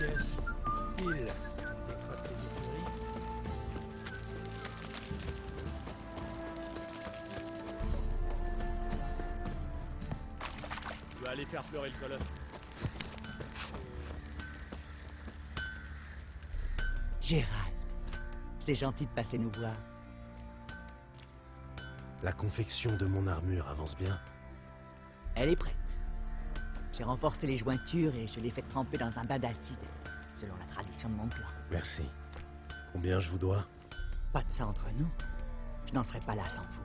pièce. Pile. On décrotte les écuries. Je dois aller faire pleurer le colosse. Gérald, c'est gentil de passer nous voir. La confection de mon armure avance bien. Elle est prête. J'ai renforcé les jointures et je l'ai fait tremper dans un bain d'acide, selon la tradition de mon clan. Merci. Combien je vous dois? Pas de ça entre nous. Je n'en serais pas là sans vous.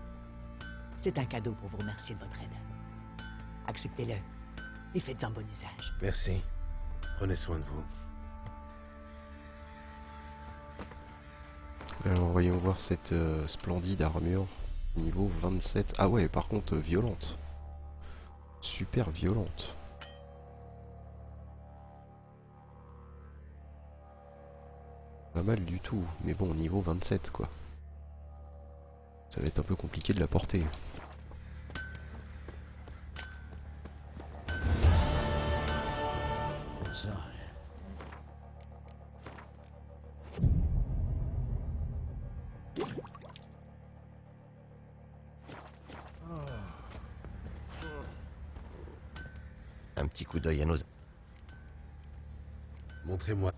C'est un cadeau pour vous remercier de votre aide. Acceptez-le et faites-en bon usage. Merci. Prenez soin de vous. Alors voyons voir cette splendide armure. Niveau 27. Ah ouais, par contre, violente. Super violente. Pas mal du tout, mais bon, niveau 27 quoi. Ça va être un peu compliqué de la porter. Ça. Un petit coup d'œil à nos... Montrez-moi.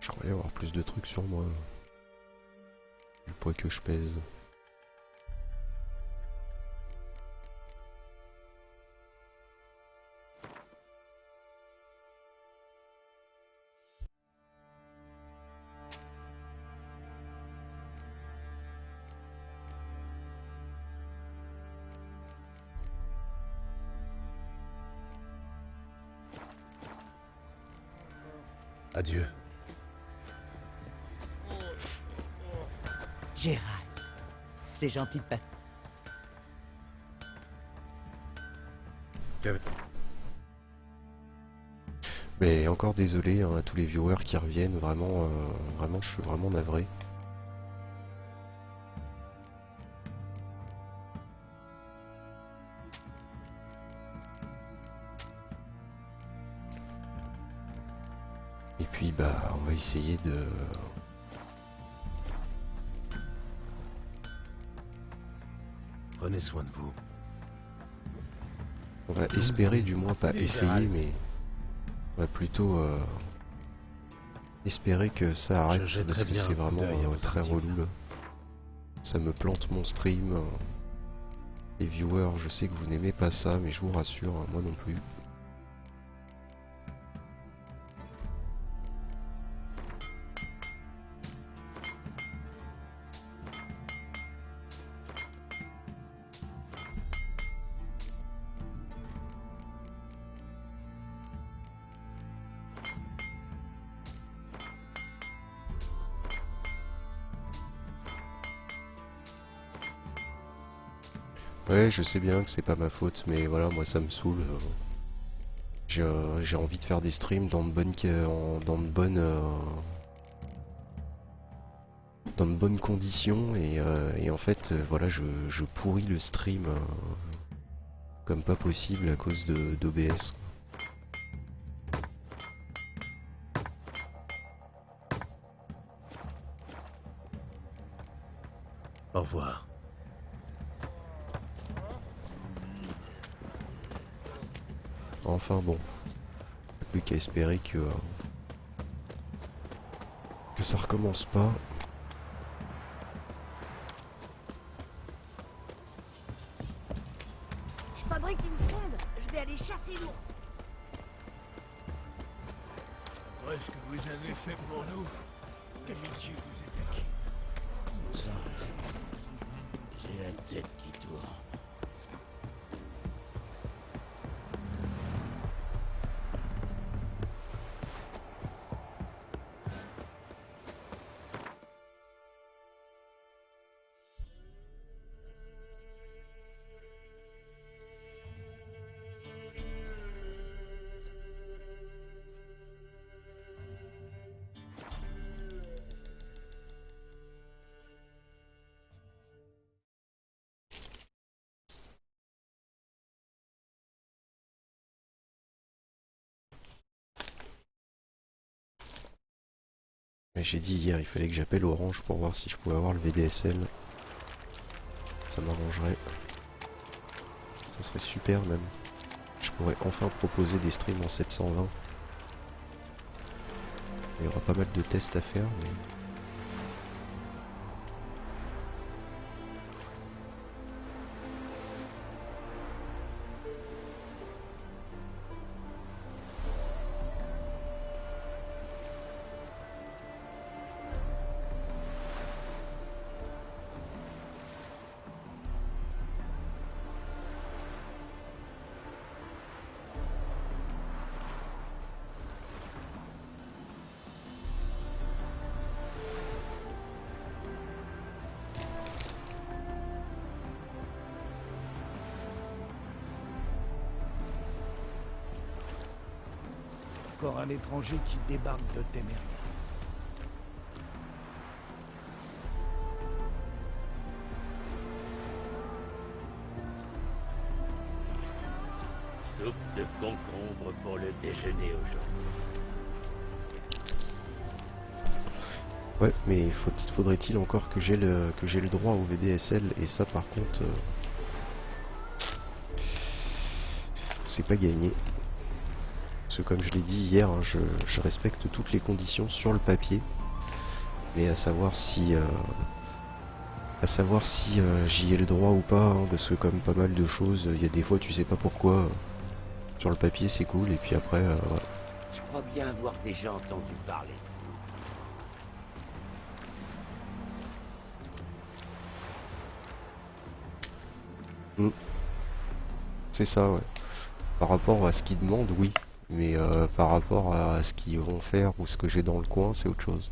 Je croyais avoir plus de trucs sur moi. Du poids que je pèse. Adieu. Gérald, c'est gentil de passer. Mais encore désolé hein, à tous les viewers qui reviennent, vraiment, vraiment je suis vraiment navré. Et puis bah on va essayer de... Prenez soin de vous. On va espérer du moins, pas essayer, mais on va plutôt espérer que ça arrête, Je parce jetterai que bien c'est un coup vraiment d'œil à votre très article. relou là. Ça me plante mon stream. Les viewers, je sais que vous n'aimez pas ça, mais je vous rassure, hein, moi non plus. Ouais, je sais bien que c'est pas ma faute, mais voilà, moi ça me saoule. J'ai envie de faire des streams dans de bonnes, dans de bonnes conditions, et en fait, voilà, je pourris le stream comme pas possible à cause d'OBS. Au revoir. Enfin bon, plus qu'à espérer que ça recommence pas. Je fabrique une fronde. Je vais aller chasser l'ours. Après ce que vous avez fait pour nous, l'amitié vous est acquise. Ça, j'ai la tête qui tourne. J'ai dit hier, il fallait que j'appelle Orange pour voir si je pouvais avoir le VDSL. Ça m'arrangerait. Ça serait super même. Je pourrais enfin proposer des streams en 720. Il y aura pas mal de tests à faire, mais... Encore un étranger qui débarque de Téméria. Soupe de concombre pour le déjeuner aujourd'hui. Ouais, mais faudrait-il encore que j'ai le droit au VDSL, et ça par contre... c'est pas gagné. Parce que comme je l'ai dit hier, hein, je respecte toutes les conditions sur le papier. Mais à savoir si j'y ai le droit ou pas, hein, parce que comme pas mal de choses, il y a des fois tu sais pas pourquoi. Sur le papier c'est cool, et puis après, voilà. Je crois bien avoir déjà entendu parler. C'est ça, ouais. Par rapport à ce qu'ils demandent, oui. Mais par rapport à ce qu'ils vont faire ou ce que j'ai dans le coin, c'est autre chose.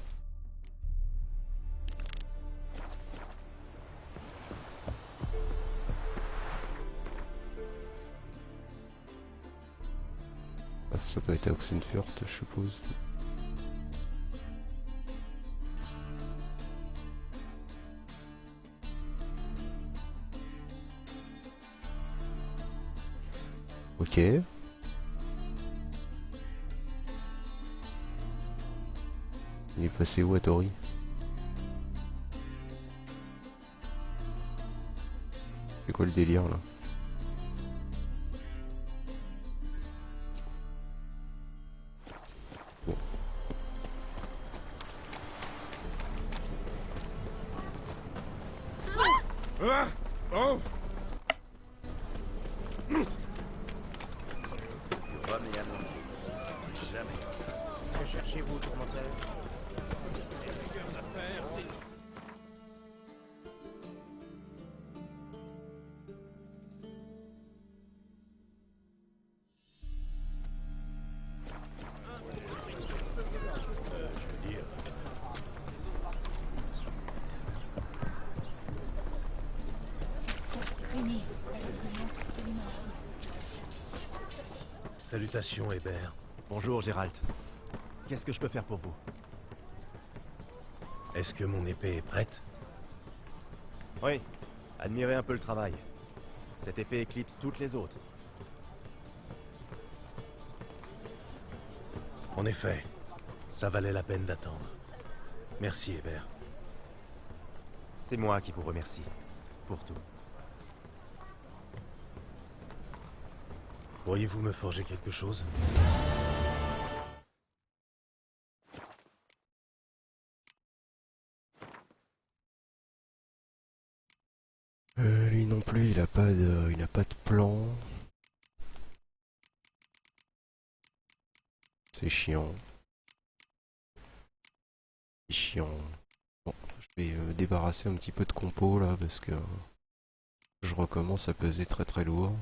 Ah, ça doit être à Oxenfurt, je suppose. Ok. Il est passé où, Tori? C'est quoi le délire là? Bon. Oh! Du rhum et à manger. Si jamais. Que cherchez-vous, tourmenteur? Cette traînée, elle commence absolument. Salutations, Hébert. Bonjour Gérald. Qu'est-ce que je peux faire pour vous? Est-ce que mon épée est prête? Oui, admirez un peu le travail. Cette épée éclipse toutes les autres. En effet, ça valait la peine d'attendre. Merci, Hébert. C'est moi qui vous remercie. Pour tout. Pourriez-vous me forger quelque chose? Lui non plus, il a pas de plan. C'est chiant. C'est chiant. Bon, je vais débarrasser un petit peu de compo là parce que je recommence à peser très très lourd.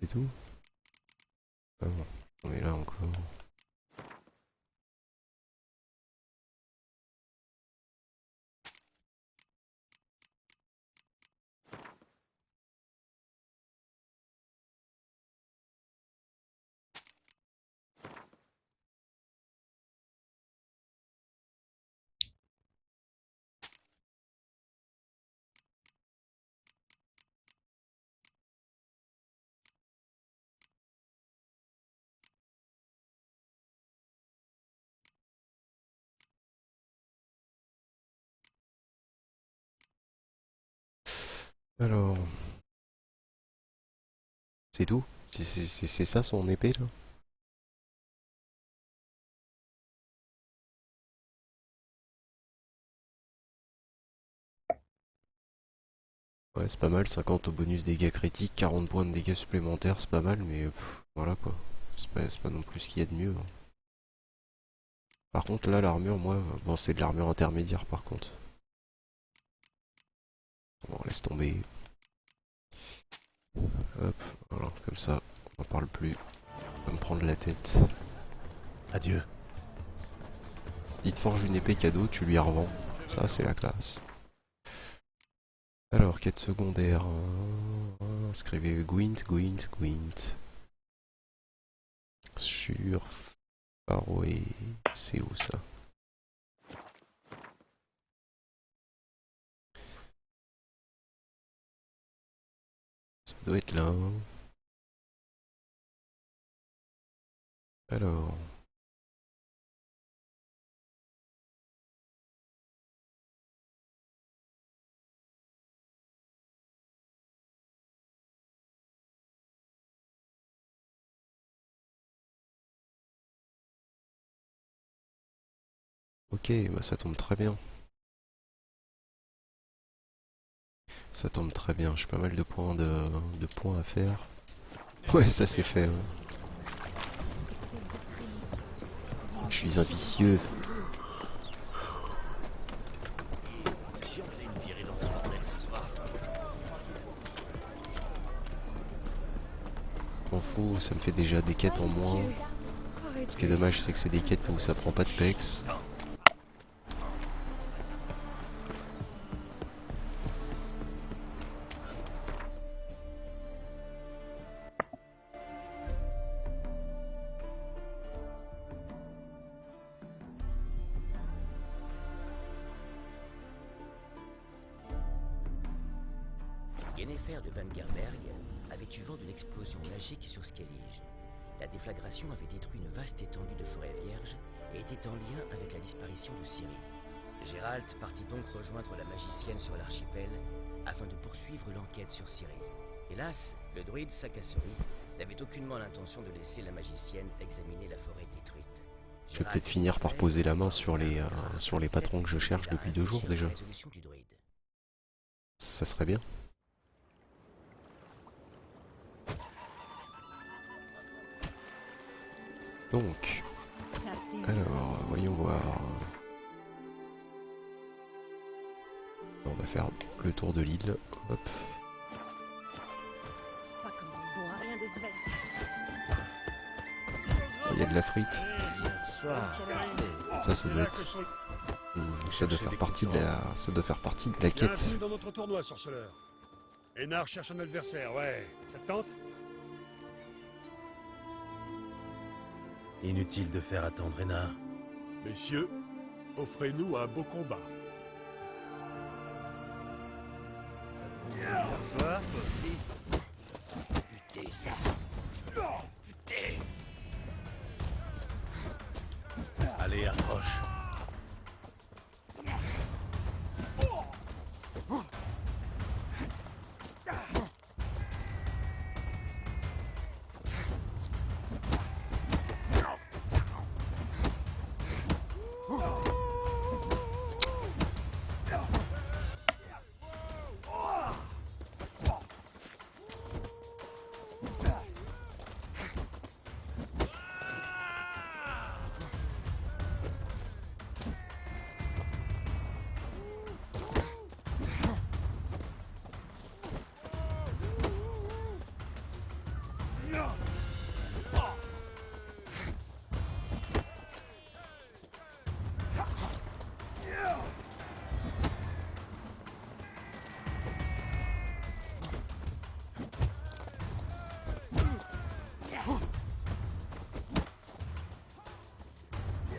C'est tout? Ah bon, on est là encore. Alors, c'est tout? C'est ça son épée là? Ouais, c'est pas mal, 50 au bonus dégâts critiques, 40 points de dégâts supplémentaires, c'est pas mal, mais voilà quoi. C'est pas non plus ce qu'il y a de mieux, hein. Par contre, là, l'armure, moi, bon, c'est de l'armure intermédiaire par contre. Bon, laisse tomber. Hop, voilà, comme ça, on n'en parle plus. On va me prendre la tête. Adieu. Il te forge une épée cadeau, tu lui revends. Ça, c'est la classe. Alors, quête secondaire. Inscrivez Gwent. Sur Faroé. C'est où ça? Ça doit être là. Alors. Ok, bah ça tombe très bien. Ça tombe très bien, j'ai pas mal de points à faire. Ouais, ça c'est fait. Ouais. Espèce de traînée. Je suis un vicieux. Si on faisait une virée dans un bordel ce soir. M'en fous, ça me fait déjà des quêtes en moins. Ce qui est dommage, c'est que c'est des quêtes où ça prend pas de pex. Yennefer de Vangerberg avait eu vent d'une explosion magique sur Skellige. La déflagration avait détruit une vaste étendue de forêt vierge et était en lien avec la disparition de Ciri. Gérald partit donc rejoindre la magicienne sur l'archipel afin de poursuivre l'enquête sur Ciri. Hélas, le druide Sakasori n'avait aucunement l'intention de laisser la magicienne examiner la forêt détruite. Je vais peut-être finir par poser la main sur les patrons que je cherche depuis 2 jours déjà. Ça serait bien. Donc, Ça, c'est alors, voyons voir. On va faire le tour de l'île. Hop. pas comme on boit rien de ce verre. Il y a de la frite. Ça doit être. Ça doit faire partie de la quête. Bienvenue dans notre tournoi, sorceleur. Énard cherche un adversaire, ouais. Ça te tente? Inutile de faire attendre Énard. Messieurs, offrez-nous un beau combat. Hier soir, toi aussi. Putain, ça. Putain. Allez, approche.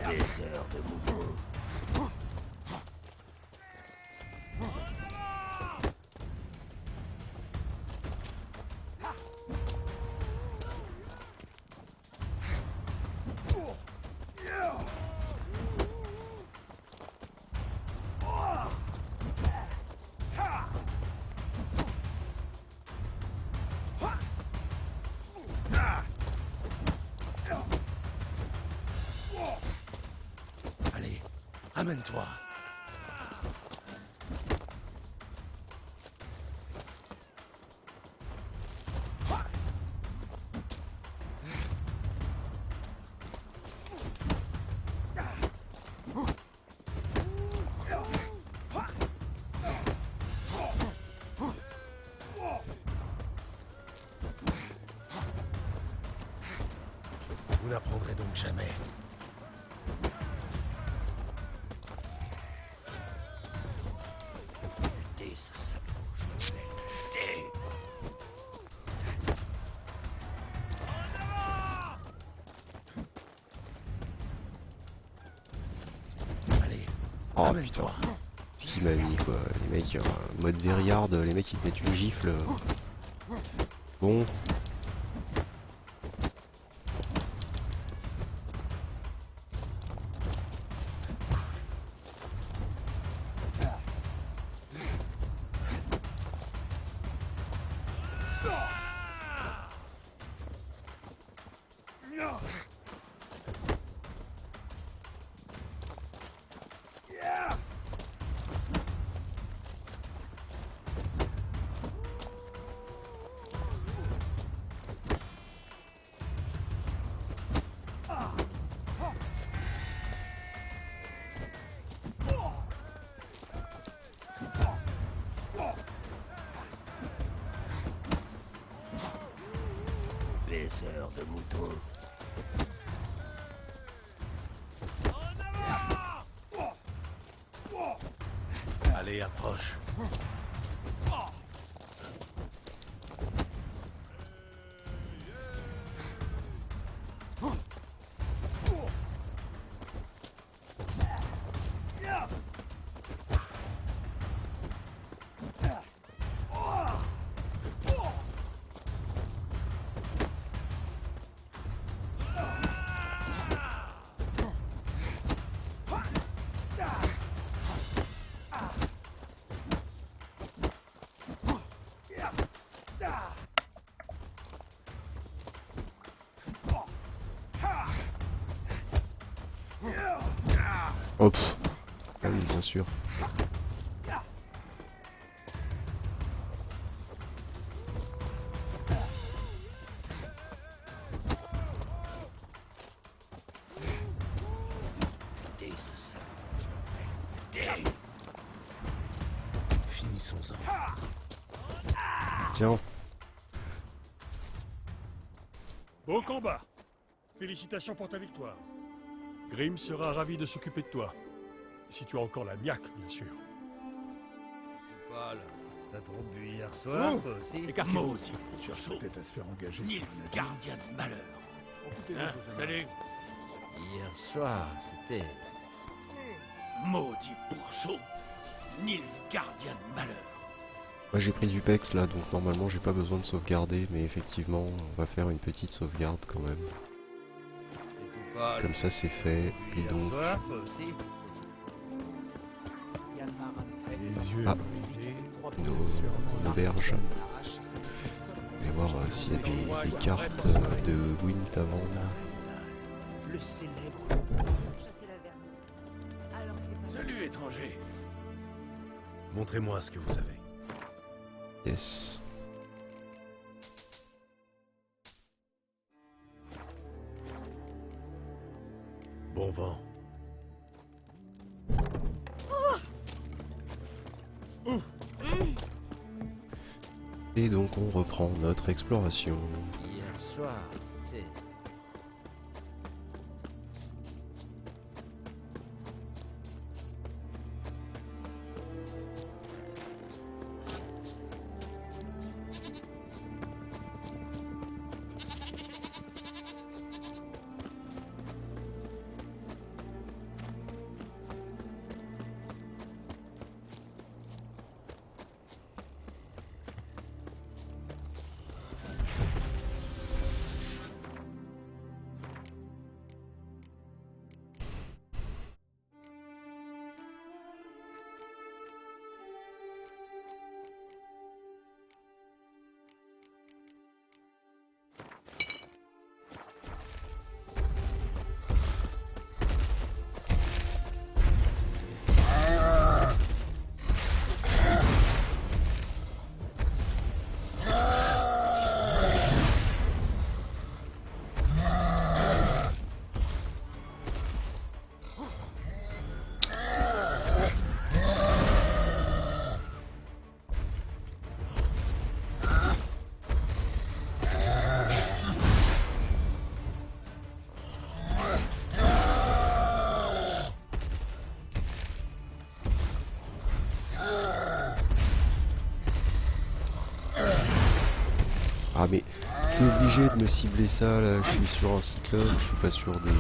Baiseur de mouton. Allez, amène-toi. Vous n'apprendrez donc jamais. Buter ce salaud, je vais le buter. Allez, Oh amène-toi. putain. Ce qu'il m'a mis quoi. Les mecs, mode Veryard, les mecs ils te mettent une gifle. Bon. Baiseur de mouton. Allez, approche. Hop. Ah oui, bien sûr. Buter ce salaud, je vais le buter. Finissons-en. Tiens. Beau combat. Félicitations pour ta victoire. Grim sera ravi de s'occuper de toi. Si tu as encore la niaque, bien sûr. Paul, t'as trop bu hier soir, toi aussi? Maudit, tu as peut-être à se faire engager sur un Gardien de malheur. Hein, salut. Hier soir, c'était... Maudit pourceau. Nilf, gardien de malheur. Moi j'ai pris du pex là, donc normalement j'ai pas besoin de sauvegarder, mais effectivement on va faire une petite sauvegarde quand même. Comme ça c'est fait, et Hier donc... soir, toi aussi? Les yeux Ah. bridés, Nos auberges. On va voir s'il y a des cartes de Gwent à vendre. Le célèbre. Chasser la vermine. Alors fais pas. Salut, étranger. Montrez-moi ce que vous avez. Yes. Bon vent. Et donc on reprend notre exploration. Hier soir, c'était... T'es obligé de me cibler ça là, je suis sur un cyclope, je suis pas sur des...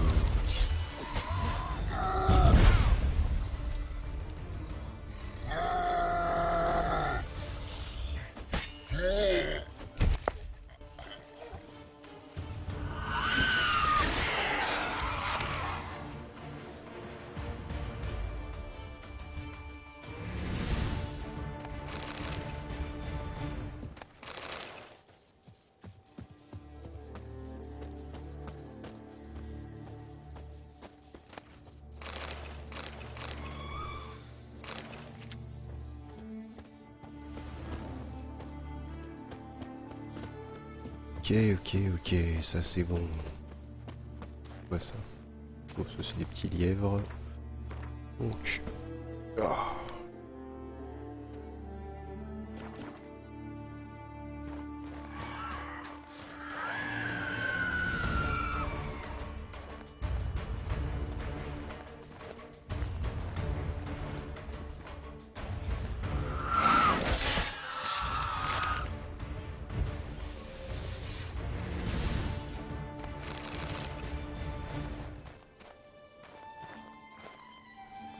Ok, ça c'est bon. Quoi ça? Bon, ça c'est des petits lièvres. Donc... Ah.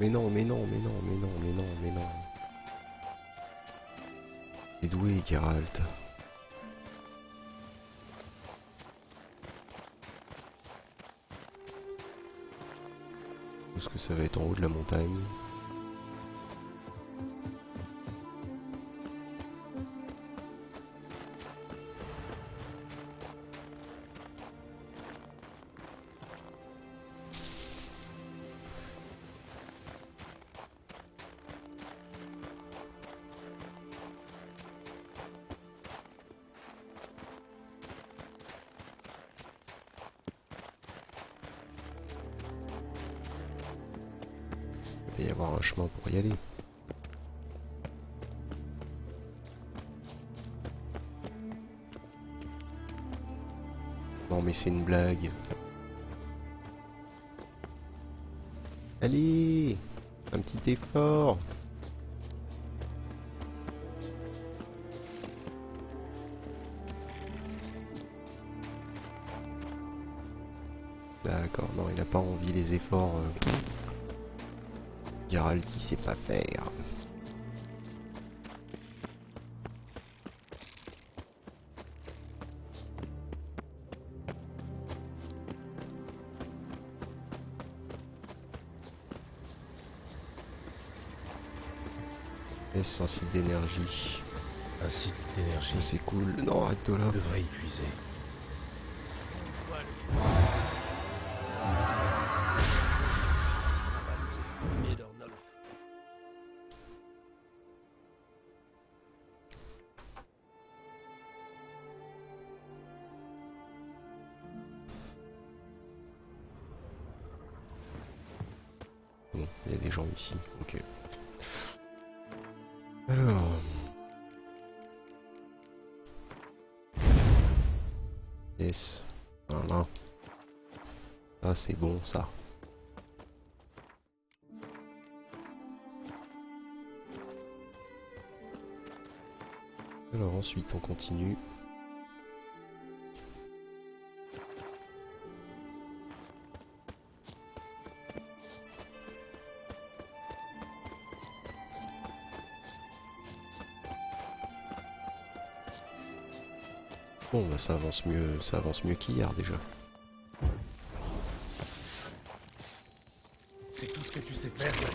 Mais non. T'es doué, Geralt. Est-ce que ça va être en haut de la montagne? Il va y avoir un chemin pour y aller. Non mais c'est une blague. Allez, un petit effort. D'accord, non il n'a pas envie les efforts. Geralt il sait pas faire. Est-ce un site d'énergie? Un site d'énergie Ça c'est cool. Non, arrête-toi là. devrait épuiser. Bon, il y a des gens ici, ok. Alors... Yes, voilà. Ah c'est bon ça. Alors ensuite on continue. Bon bah ça avance mieux qu'hier déjà. C'est tout ce que tu sais faire, ça.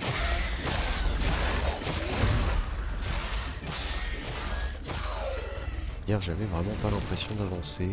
Hier j'avais vraiment pas l'impression d'avancer.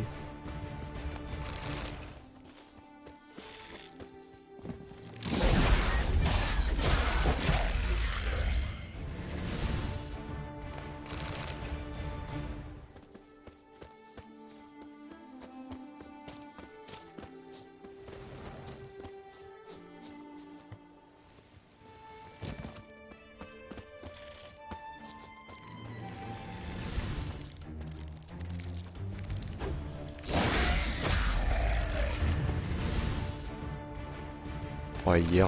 Ouais, hier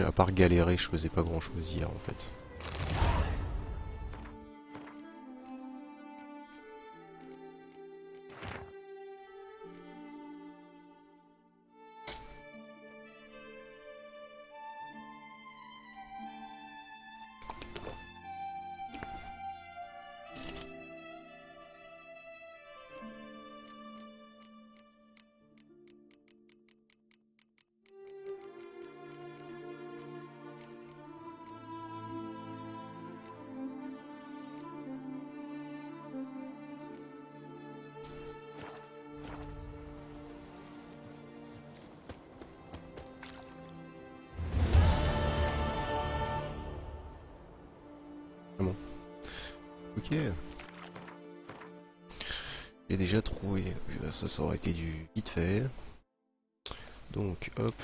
à part galérer, je faisais pas grand chose hier en fait. Ok. J'ai déjà trouvé. Ça aurait été du vite fait. Donc, hop.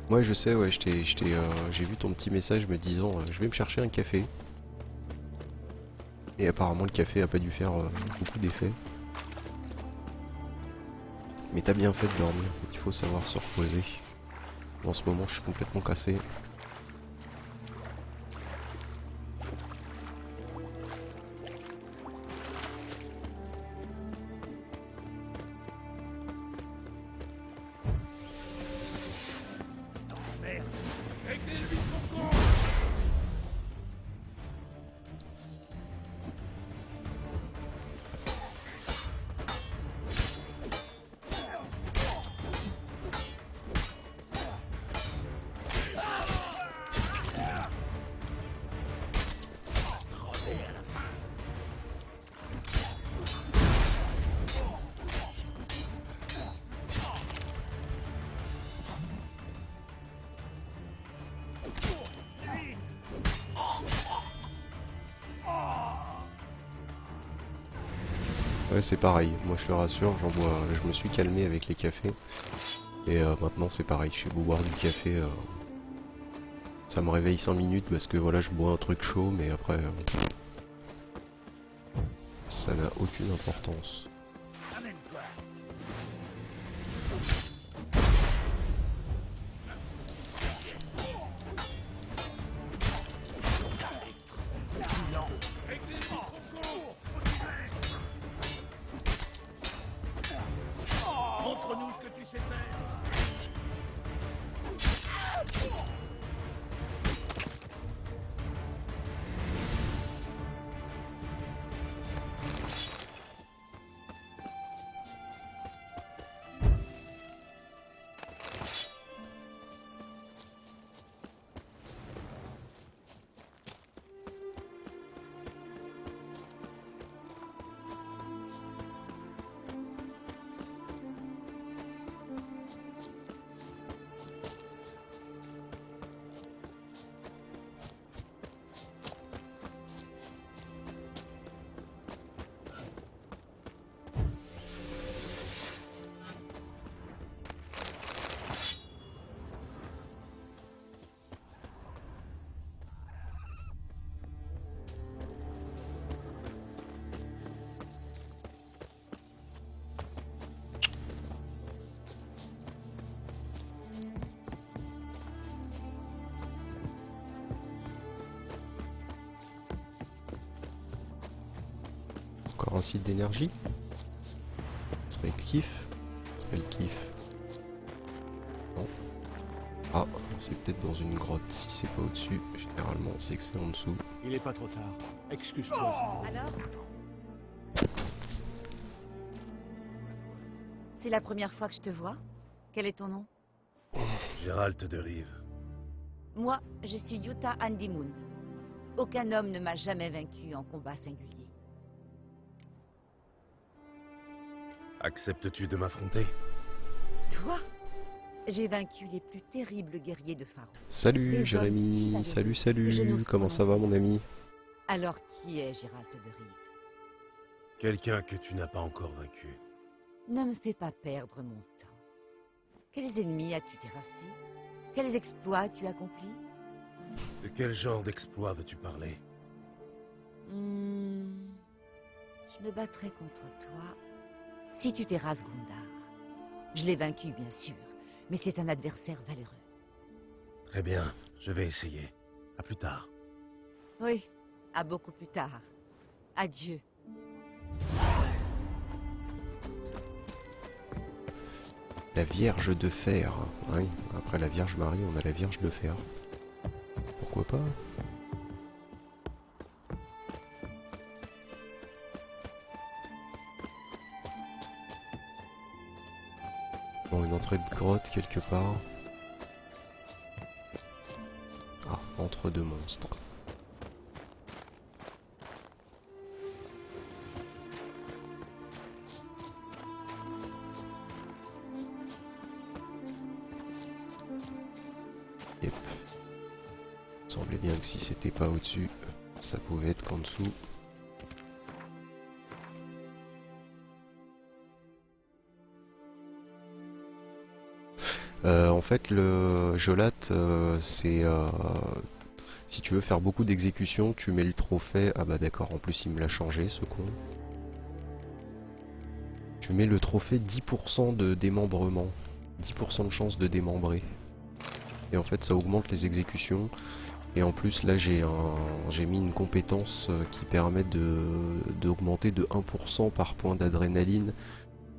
Moi, je sais, ouais, j'ai vu ton petit message me disant je vais me chercher un café. Et apparemment, le café a pas dû faire beaucoup d'effet. Mais t'as bien fait de dormir. Il faut savoir se reposer. En ce moment, je suis complètement cassé. Ouais, c'est pareil, moi je te rassure, je me suis calmé avec les cafés. Et maintenant c'est pareil, je suis beau boire du café. Ça me réveille 5 minutes parce que voilà, je bois un truc chaud, mais après ça n'a aucune importance. Montre-nous ce que tu sais faire. Encore un site d'énergie. Ce serait le kiff. Ce serait le kiff. Non. Ah, c'est peut-être dans une grotte. Si c'est pas au-dessus, généralement c'est que c'est en dessous. Il est pas trop tard. Excuse-toi. Alors? C'est la première fois que je te vois? Quel est ton nom? Gérald de Rive. Moi, je suis Yuta Andymoon. Aucun homme ne m'a jamais vaincu en combat singulier. Acceptes-tu de m'affronter? Toi? J'ai vaincu les plus terribles guerriers de Pharaon. Salut Des hommes Jérémy, si valeureux que je salut, n'ose comment ça va prononcer. mon ami? Alors qui est Gérald de Rive? Quelqu'un que tu n'as pas encore vaincu. Ne me fais pas perdre mon temps. Quels ennemis as-tu terrassés? Quels exploits as-tu accomplis? De quel genre d'exploit veux-tu parler? Je me battrai contre toi si tu terrasses Gondar. Je l'ai vaincu, bien sûr, mais c'est un adversaire valeureux. Très bien, je vais essayer. À plus tard. Oui, à beaucoup plus tard. Adieu. La Vierge de Fer. Oui, après la Vierge Marie, on a la Vierge de Fer. Pourquoi pas? Bon, une entrée de grotte quelque part. Ah, entre deux monstres. Yep. Il semblait bien que si c'était pas au-dessus, Ça pouvait être qu'en dessous. En fait, le Jolat, c'est... si tu veux faire beaucoup d'exécutions, tu mets le trophée... Ah bah d'accord, en plus il me l'a changé, ce con. Tu mets le trophée 10% de démembrement. 10% de chance de démembrer. Et en fait, ça augmente les exécutions. Et en plus, là, j'ai mis une compétence qui permet d'augmenter de 1% par point d'adrénaline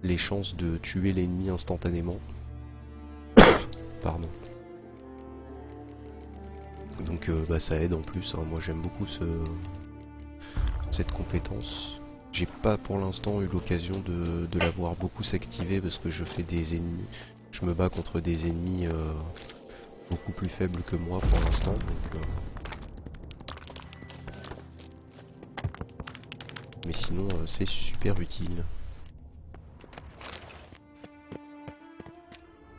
les chances de tuer l'ennemi instantanément. Pardon. Donc bah, ça aide en plus, hein. Moi j'aime beaucoup cette compétence. J'ai pas pour l'instant eu l'occasion de la voir beaucoup s'activer parce que je fais des ennemis. Je me bats contre des ennemis beaucoup plus faibles que moi pour l'instant. Mais sinon c'est super utile.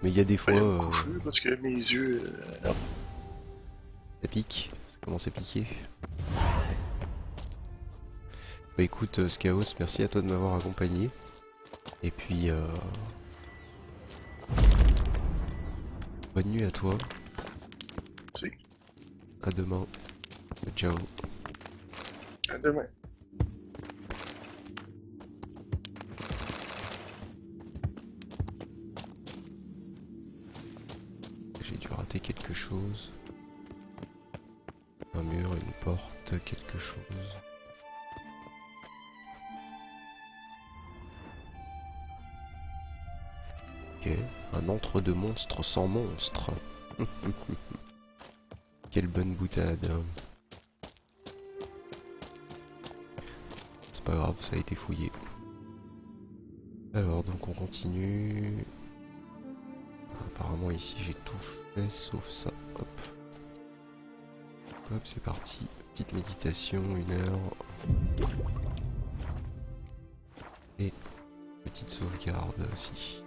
Mais il y a des fois... parce que mes yeux... Ça pique, ça commence à piquer. Bah écoute Skaos, merci à toi de m'avoir accompagné. Et puis... bonne nuit à toi. Merci. À demain. Ciao. À demain. J'ai dû rater quelque chose. Un mur, une porte, quelque chose. Ok, un antre de monstre sans monstre. Quelle bonne boutade. C'est pas grave, ça a été fouillé. Alors, donc on continue. Apparemment ici j'ai tout fait sauf ça. Hop. Hop, c'est parti. Petite méditation, 1 heure. Et petite sauvegarde aussi.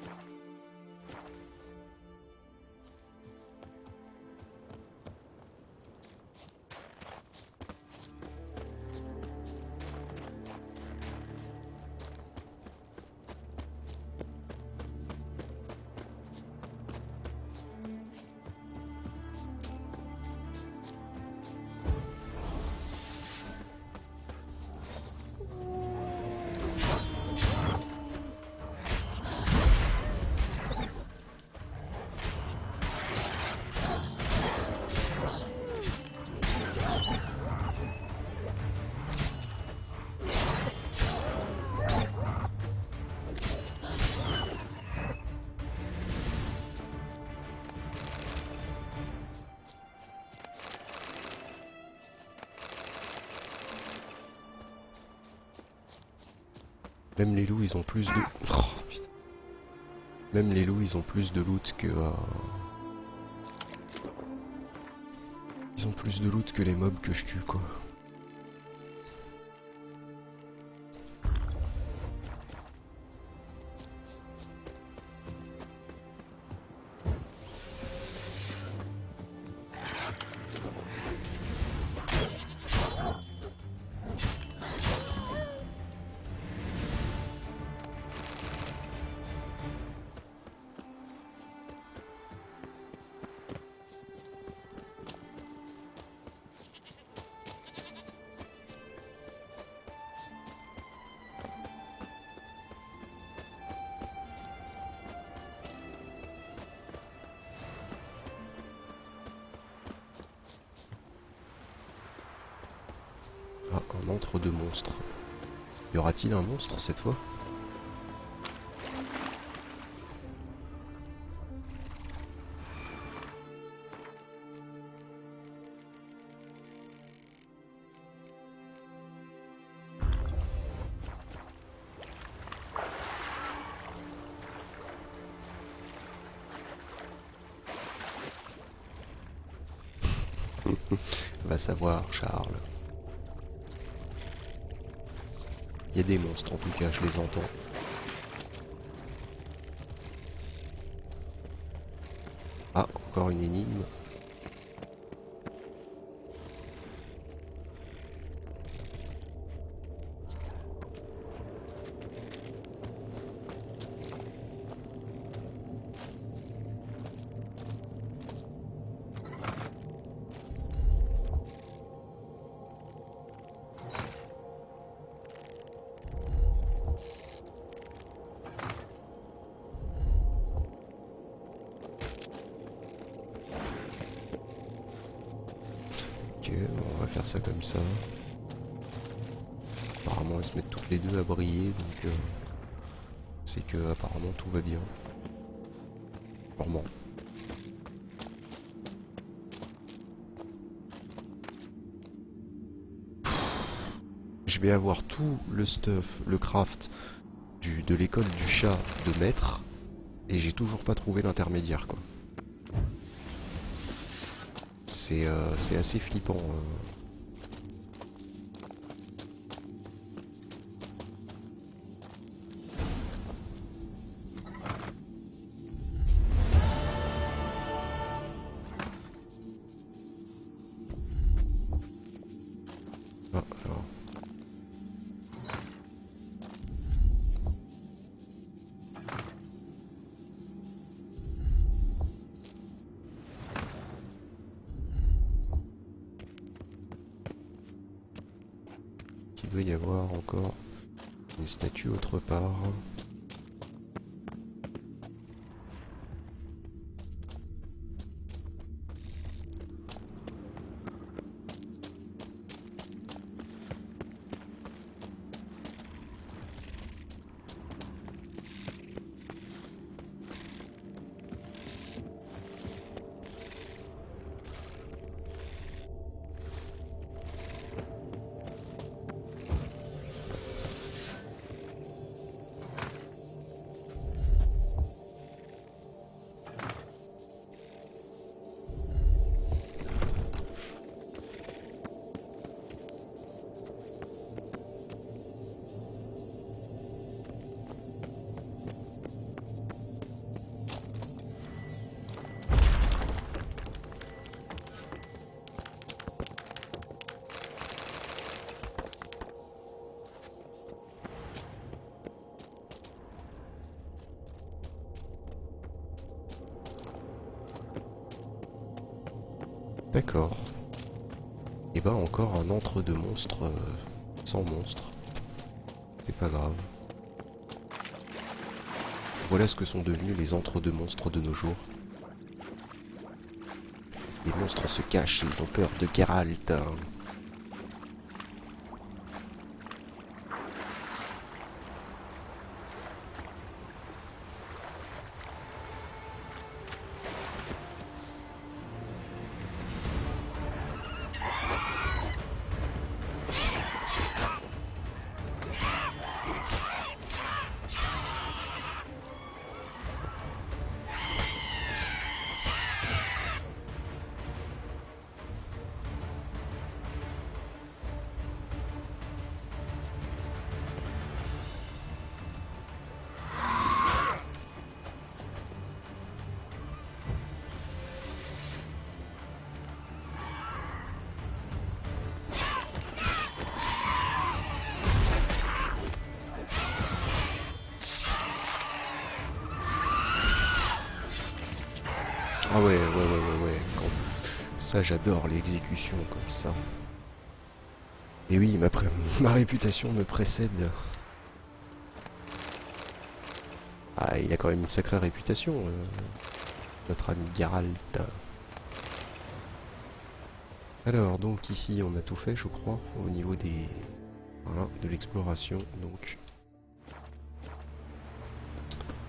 Même les loups ils ont plus de... Oh, putain. Même les loups ils ont plus de loot que... Ils ont plus de loot que les mobs que je tue quoi. Ah, un antre de monstre. Y aura-t-il un monstre cette fois? Va savoir, Charles. Il y a des monstres en tout cas, je les entends. Ah, encore une énigme. faire ça comme ça. Apparemment elles se mettent toutes les deux à briller, donc c'est que apparemment tout va bien. Sûrement. Je vais avoir tout le stuff, le craft de l'école du chat de maître, et j'ai toujours pas trouvé l'intermédiaire quoi. C'est assez flippant. Ah, alors. Il doit y avoir encore une statue autre part. D'accord. Et bah encore un entre-deux monstres sans monstre. C'est pas grave. Voilà ce que sont devenus les entre-deux monstres de nos jours. Les monstres se cachent, ils ont peur de Geralt. Ah ouais. Ça j'adore l'exécution comme ça. Et oui, ma réputation me précède. Ah, il a quand même une sacrée réputation, notre ami Geralt. Alors, donc ici on a tout fait je crois, au niveau des... Voilà, de l'exploration, donc...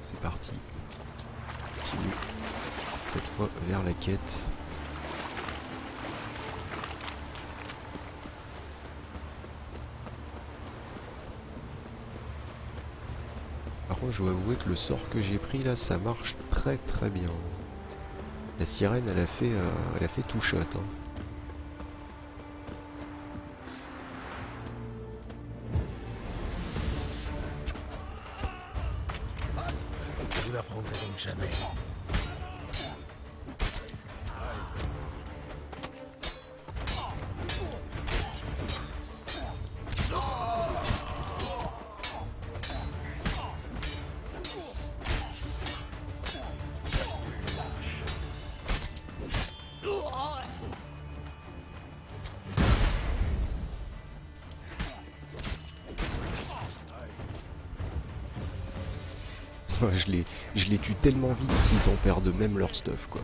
C'est parti. Continue. Cette fois vers la quête. Par contre, je dois avouer que le sort que j'ai pris là, ça marche très très bien. La sirène, elle a fait tout shot. Hein. Vous n'apprendrez donc jamais. Je les tue tellement vite qu'ils en perdent même leur stuff quoi.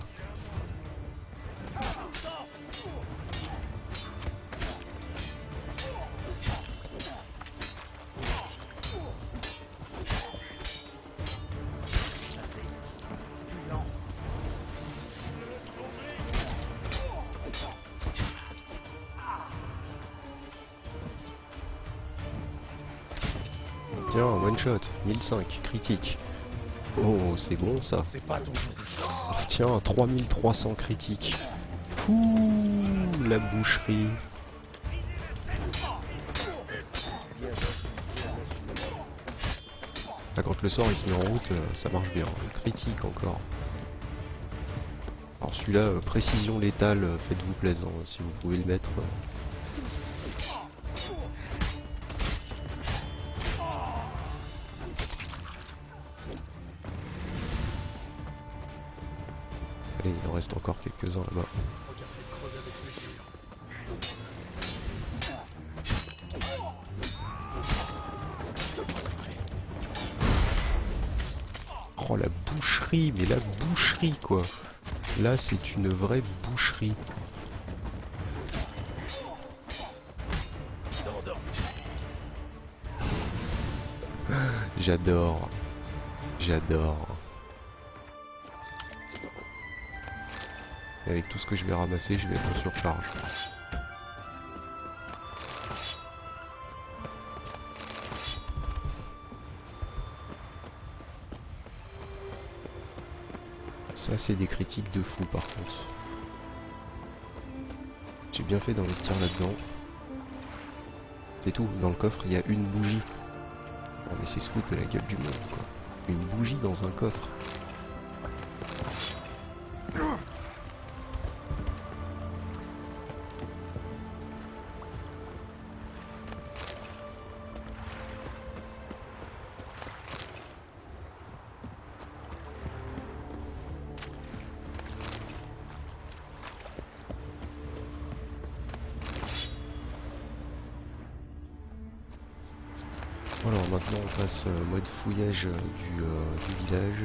Tiens, one shot, 1005, critique. Oh, c'est bon ça. C'est pas ton jeu de chance. Oh, tiens, 3300 critiques. Pouh, la boucherie. Là, quand le sort il se met en route, ça marche bien. Critique encore. Alors celui-là, précision létale, faites-vous plaisir, si vous pouvez le mettre. Allez, il en reste encore quelques-uns là-bas. Oh la boucherie, mais la boucherie quoi. Là c'est une vraie boucherie. J'adore. J'adore. Et avec tout ce que je vais ramasser, je vais être en surcharge. Ça c'est des critiques de fou par contre. J'ai bien fait d'investir là-dedans. C'est tout, dans le coffre il y a une bougie. Non mais c'est se foutre de la gueule du monde quoi. Une bougie dans un coffre. Alors maintenant on passe mode fouillage du village.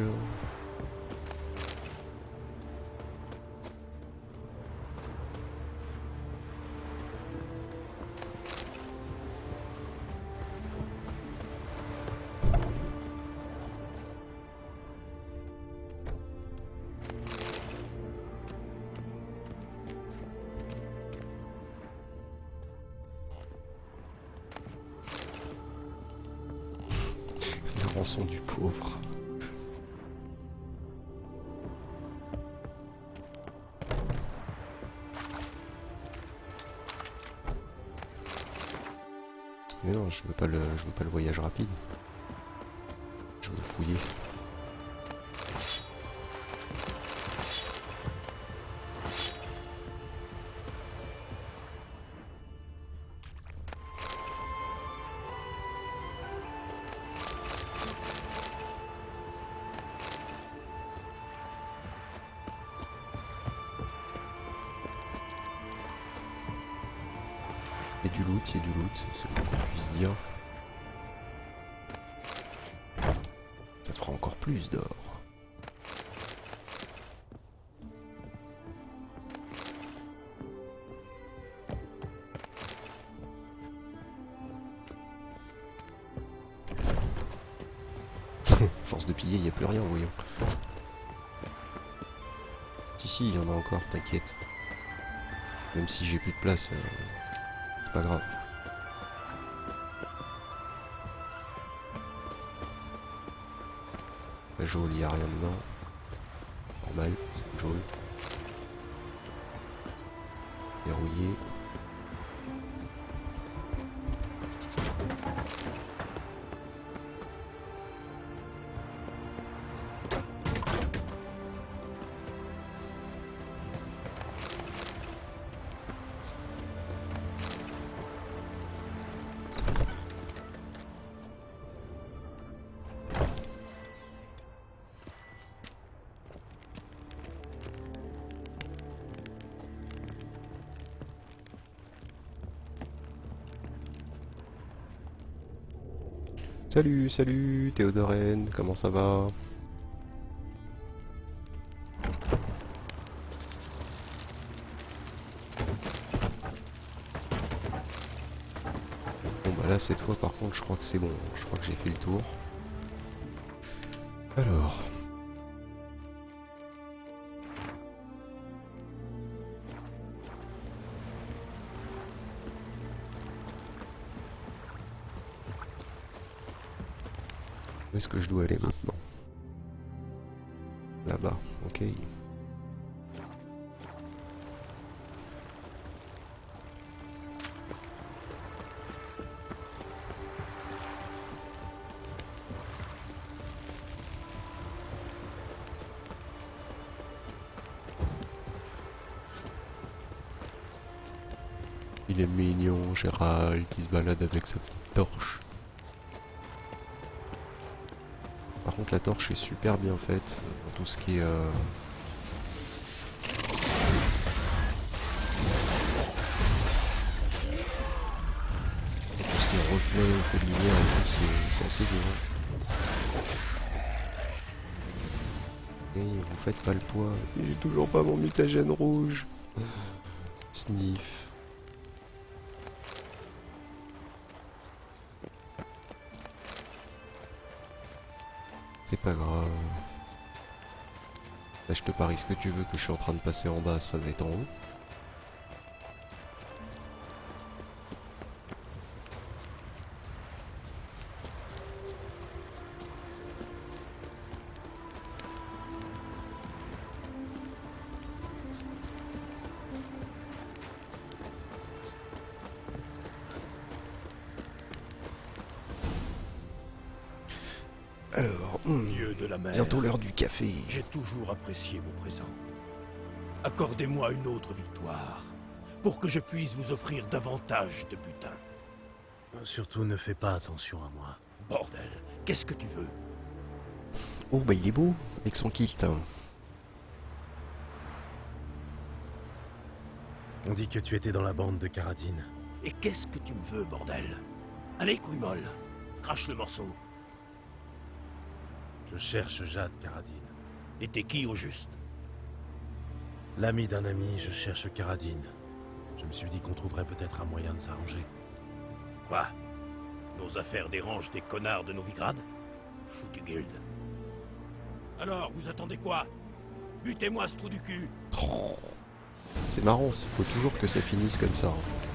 La rançon du pauvre. Mais non, je veux pas le voyage rapide. Je veux fouiller. Il y a du loot, c'est le moins qu'on puisse dire. Ça fera encore plus d'or. Force de piller, il n'y a plus rien, voyons. Ici, il y en a encore, t'inquiète. Même si j'ai plus de place, c'est pas grave. La geôle, il n'y a rien dedans. Normal, c'est une geôle. Verrouillé. Salut, salut Théodorène, comment ça va? Bon bah là cette fois par contre je crois que c'est bon, je crois que j'ai fait le tour. Alors... Où est-ce que je dois aller maintenant? Là-bas, ok. Il est mignon, Gérald, qui se balade avec sa petite torche. Par contre, la torche est super bien faite dans tout ce qui est... tout ce qui est reflet, effet de lumière et tout, c'est assez bien. Et vous faites pas le poids. J'ai toujours pas mon mutagène rouge. Sniff. C'est pas grave. Là, je te parie ce que tu veux que je suis en train de passer en bas, ça va être en haut. Alors, Dieu de la mer, bientôt l'heure du café. j'ai toujours apprécié vos présents. Accordez-moi une autre victoire, pour que je puisse vous offrir davantage de butin. Surtout ne fais pas attention à moi. Bordel, qu'est-ce que tu veux? Oh bah il est beau, avec son kilt. Hein. On dit que tu étais dans la bande de Karadin. Et qu'est-ce que tu me veux, bordel? Allez, couille molle, crache le morceau. Je cherche Jade Karadin. Et t'es qui au juste? L'ami d'un ami, je cherche Karadin. Je me suis dit qu'on trouverait peut-être un moyen de s'arranger. Quoi? Nos affaires dérangent des connards de Novigrad? Foutu guild. Alors, vous attendez quoi? Butez-moi ce trou du cul! Oh, c'est marrant, il faut toujours que ça finisse comme ça. Hein.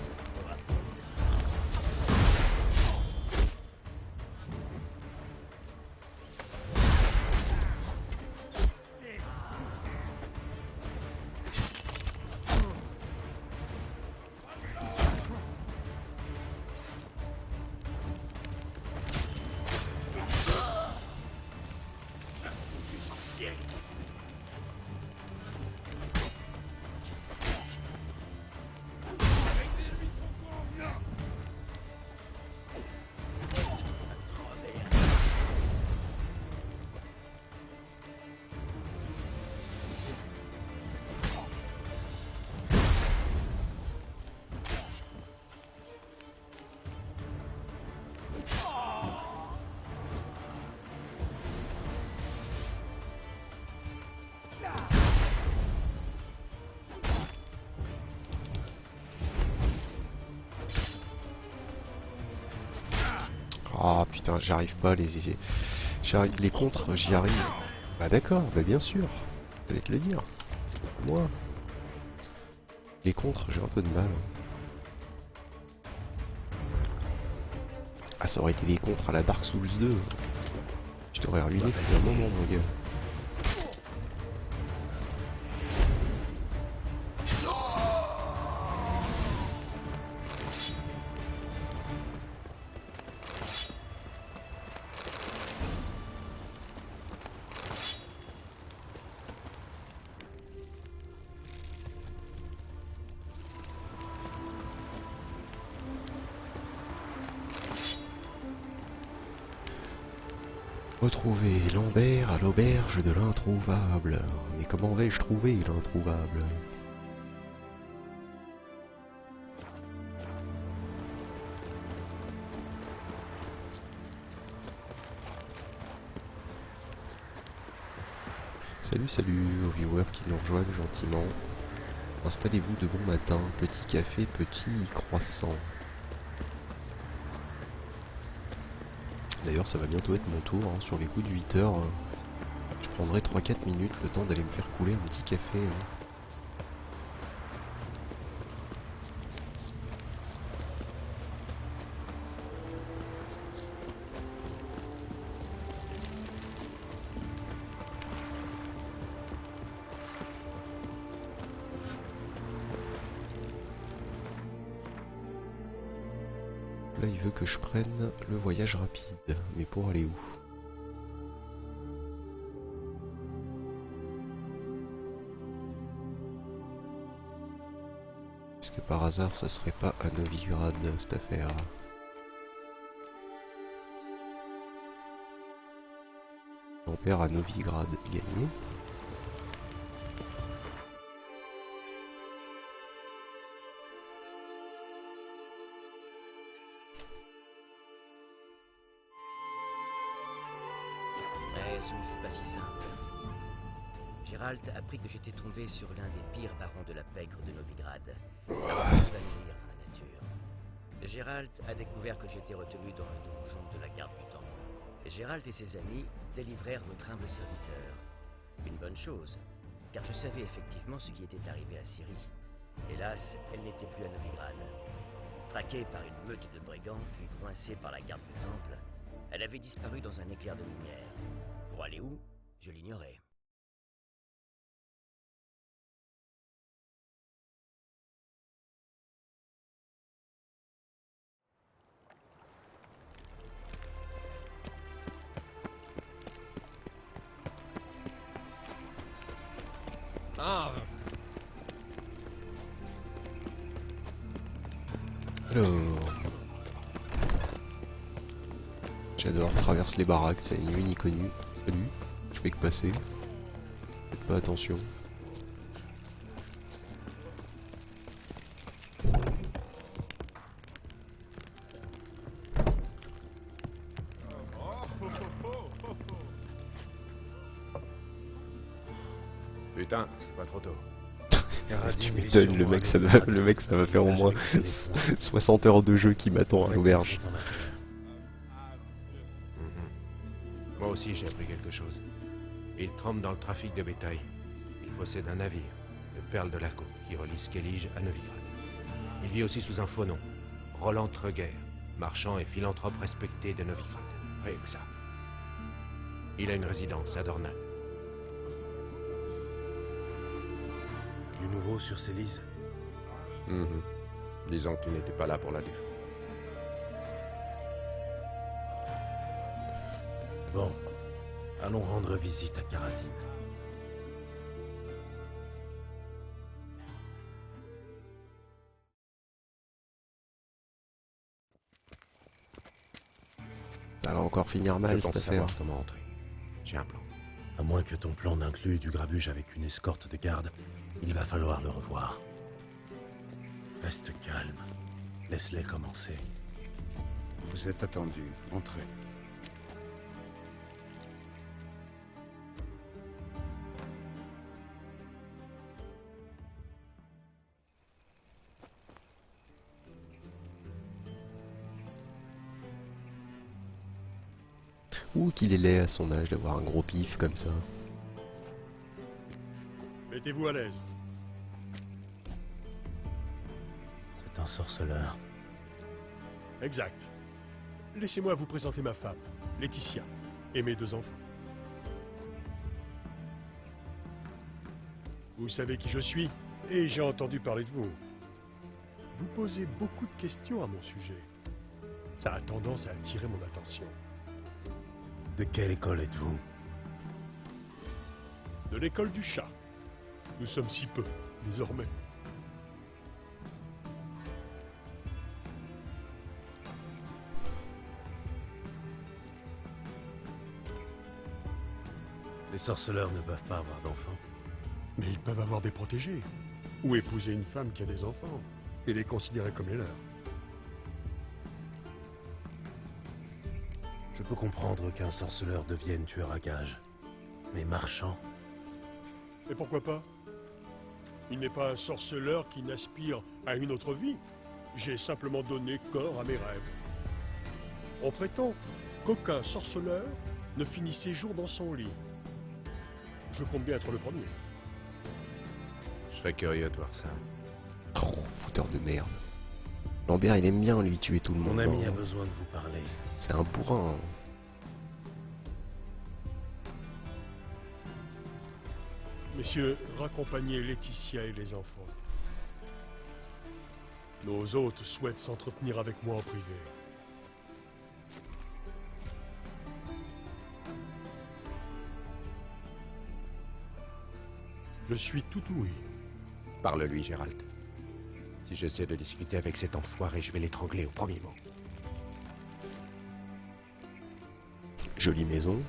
Ah putain, j'arrive pas à les contres, j'y arrive. Bah d'accord, bah bien sûr. J'allais te le dire. Moi. Les contres, j'ai un peu de mal. Ah, ça aurait été des contres à la Dark Souls 2. Je t'aurais ruiné depuis un moment, mon gars. Retrouver Lambert à l'auberge de l'introuvable. Mais comment vais-je trouver l'introuvable? Salut aux viewers qui nous rejoignent gentiment. Installez-vous de bon matin, petit café, petit croissant. D'ailleurs ça va bientôt être mon tour, hein, sur les coups de 8 heures. Je prendrai 3-4 minutes le temps d'aller me faire couler un petit café. Hein. Là, il veut que je prenne le voyage rapide. Mais pour aller où? Est-ce que par hasard, ça serait pas à Novigrad, cette affaire? L'Empire à Novigrad, gagné. Mais ce ne fut pas si simple. Gérald apprit que j'étais tombé sur l'un des pires barons de la pègre de Novigrad. À mourir dans la nature. Gérald a découvert que j'étais retenu dans le donjon de la garde du temple. Gérald et ses amis délivrèrent votre humble serviteur. Une bonne chose, car je savais effectivement ce qui était arrivé à Ciri. Hélas, elle n'était plus à Novigrad. Traquée par une meute de brigands, puis coincée par la garde du temple, elle avait disparu dans un éclair de lumière. Pour aller où? Je l'ignorais. Alors... J'adore, je traverse les baraques, c'est ni vu ni connu. Salut, je fais que passer. Faites pas attention. Putain, c'est pas trop tôt. Tu m'étonnes, le mec ça va faire au moins 60 heures de jeu qui m'attend à l'auberge. Moi aussi j'ai appris quelque chose. Il trempe dans le trafic de bétail. Il possède un navire, le Perle de la Côte, qui relie Skellige à Novigrad. Il vit aussi sous un faux nom, Roland Treguer, marchand et philanthrope respecté de Novigrad. Rien que ça. Il a une résidence à Dornal. Du nouveau sur Célise? Disons que tu n'étais pas là pour la défendre. Bon, allons rendre visite à Karadine. Ça va encore finir mal cette affaire. Comment entrer. J'ai un plan. À moins que ton plan n'inclue du grabuge avec une escorte de garde, il va falloir le revoir. Reste calme. Laisse-les commencer. Vous êtes attendu. Entrez. Ouh, qu'il est laid à son âge d'avoir un gros pif comme ça. Mettez-vous à l'aise. C'est un sorceleur. Exact. Laissez-moi vous présenter ma femme, Laetitia, et mes 2 enfants. Vous savez qui je suis, et j'ai entendu parler de vous. Vous posez beaucoup de questions à mon sujet. Ça a tendance à attirer mon attention. De quelle école êtes-vous? De l'école du chat. Nous sommes si peu, désormais. Les sorceleurs ne peuvent pas avoir d'enfants. Mais ils peuvent avoir des protégés. Ou épouser une femme qui a des enfants. Et les considérer comme les leurs. Je peux comprendre qu'un sorceleur devienne tueur à gages. Mais marchand? Et pourquoi pas? Il n'est pas un sorceleur qui n'aspire à une autre vie. J'ai simplement donné corps à mes rêves. On prétend qu'aucun sorceleur ne finit ses jours dans son lit. Je compte bien être le premier. Je serais curieux de voir ça. Oh, fouteur de merde. Lambert, il aime bien lui tuer tout le monde. Mon ami a besoin de vous parler. C'est un bourrin. Messieurs, raccompagnez Laetitia et les enfants. Nos hôtes souhaitent s'entretenir avec moi en privé. Je suis tout ouïe. Parle-lui, Gérald. Si j'essaie de discuter avec cet enfoiré, je vais l'étrangler au premier mot. Jolie maison.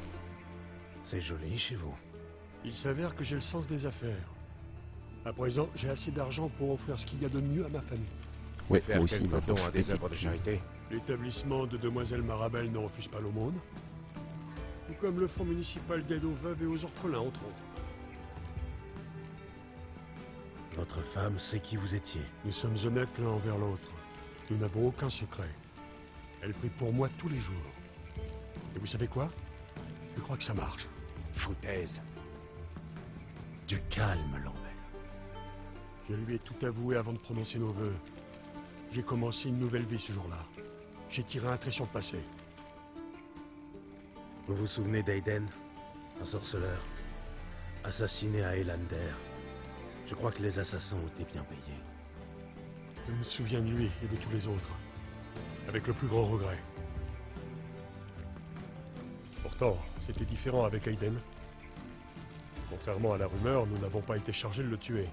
C'est joli chez vous. Il s'avère que j'ai le sens des affaires. À présent, j'ai assez d'argent pour offrir ce qu'il y a de mieux à ma famille. Ouais, Faire moi aussi, quelques maintenant dons je à suis des œuvres de charité. L'établissement de Demoiselle Marabelle ne refuse pas l'aumône. Tout comme le fonds municipal d'aide aux veuves et aux orphelins, entre autres. Votre femme sait qui vous étiez. Nous sommes honnêtes l'un envers l'autre. Nous n'avons aucun secret. Elle prie pour moi tous les jours. Et vous savez quoi? Je crois que ça marche. Foutaise. Du calme, Lambert. Je lui ai tout avoué avant de prononcer nos vœux. J'ai commencé une nouvelle vie ce jour-là. J'ai tiré un trait sur le passé. Vous vous souvenez d'Aiden? Un sorceleur. Assassiné à Elander. Je crois que les assassins ont été bien payés. Je me souviens de lui et de tous les autres. Avec le plus grand regret. Pourtant, c'était différent avec Aiden. Contrairement à la rumeur, nous n'avons pas été chargés de le tuer.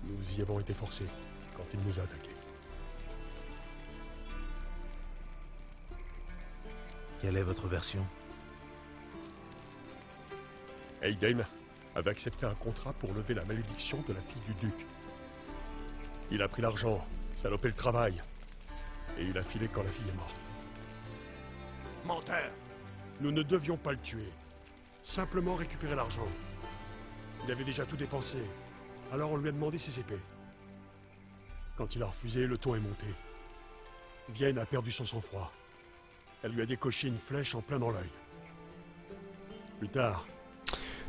Nous y avons été forcés quand il nous a attaqués. Quelle est votre version? Aiden avait accepté un contrat pour lever la malédiction de la fille du duc. Il a pris l'argent, salopé le travail, et il a filé quand la fille est morte. Menteur! Nous ne devions pas le tuer, simplement récupérer l'argent. Il avait déjà tout dépensé, alors on lui a demandé ses épées. Quand il a refusé, le ton est monté. Vienne a perdu son sang-froid. Elle lui a décoché une flèche en plein dans l'œil. Plus tard...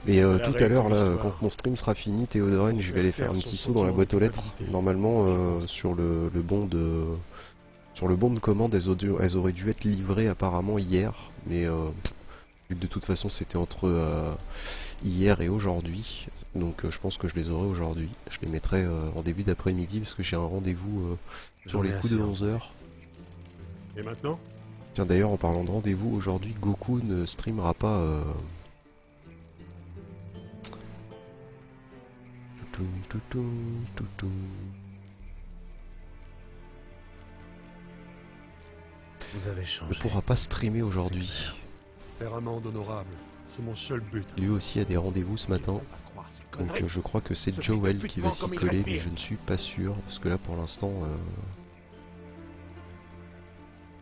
Mais tout à l'heure, là, quand mon stream sera fini, Théodorine, je vais aller faire un petit saut dans la boîte aux lettres. Normalement, sur le bon de... Sur le bon de commande, elles auraient dû être livrées apparemment hier. Mais vu que de toute façon c'était entre hier et aujourd'hui. Donc je pense que je les aurai aujourd'hui. Je les mettrai en début d'après-midi parce que j'ai un rendez-vous sur les coups de 11h. Et maintenant? Tiens, d'ailleurs, en parlant de rendez-vous, aujourd'hui, Goku ne streamera pas... Vous avez ne changé. pourra pas streamer aujourd'hui. Faire amende honorable, c'est mon seul but. Lui aussi a des rendez-vous ce matin. Donc je crois que c'est Joel qui va s'y coller, mais je ne suis pas sûr. Parce que là, pour l'instant...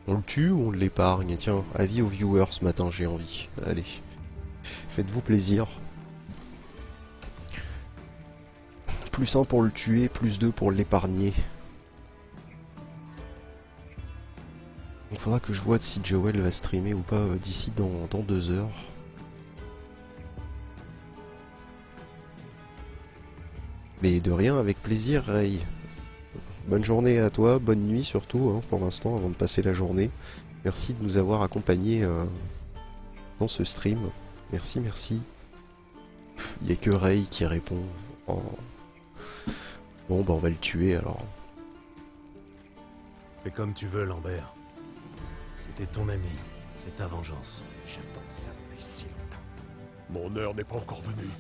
On le tue ou on l'épargne? Tiens, avis aux viewers ce matin, j'ai envie. Allez, faites-vous plaisir. Plus 1 pour le tuer, plus 2 pour l'épargner. Il faudra que je vois si Joel va streamer ou pas d'ici dans 2 heures. Mais de rien, avec plaisir, Ray. Bonne journée à toi, bonne nuit surtout, hein, pour l'instant, avant de passer la journée. Merci de nous avoir accompagnés dans ce stream. Merci, merci. Il n'y a que Ray qui répond. Oh. Bon, bah on va le tuer alors. Fais comme tu veux, Lambert. C'était ton ami, c'est ta vengeance. J'attends ça depuis si longtemps. Mon heure n'est pas encore venue.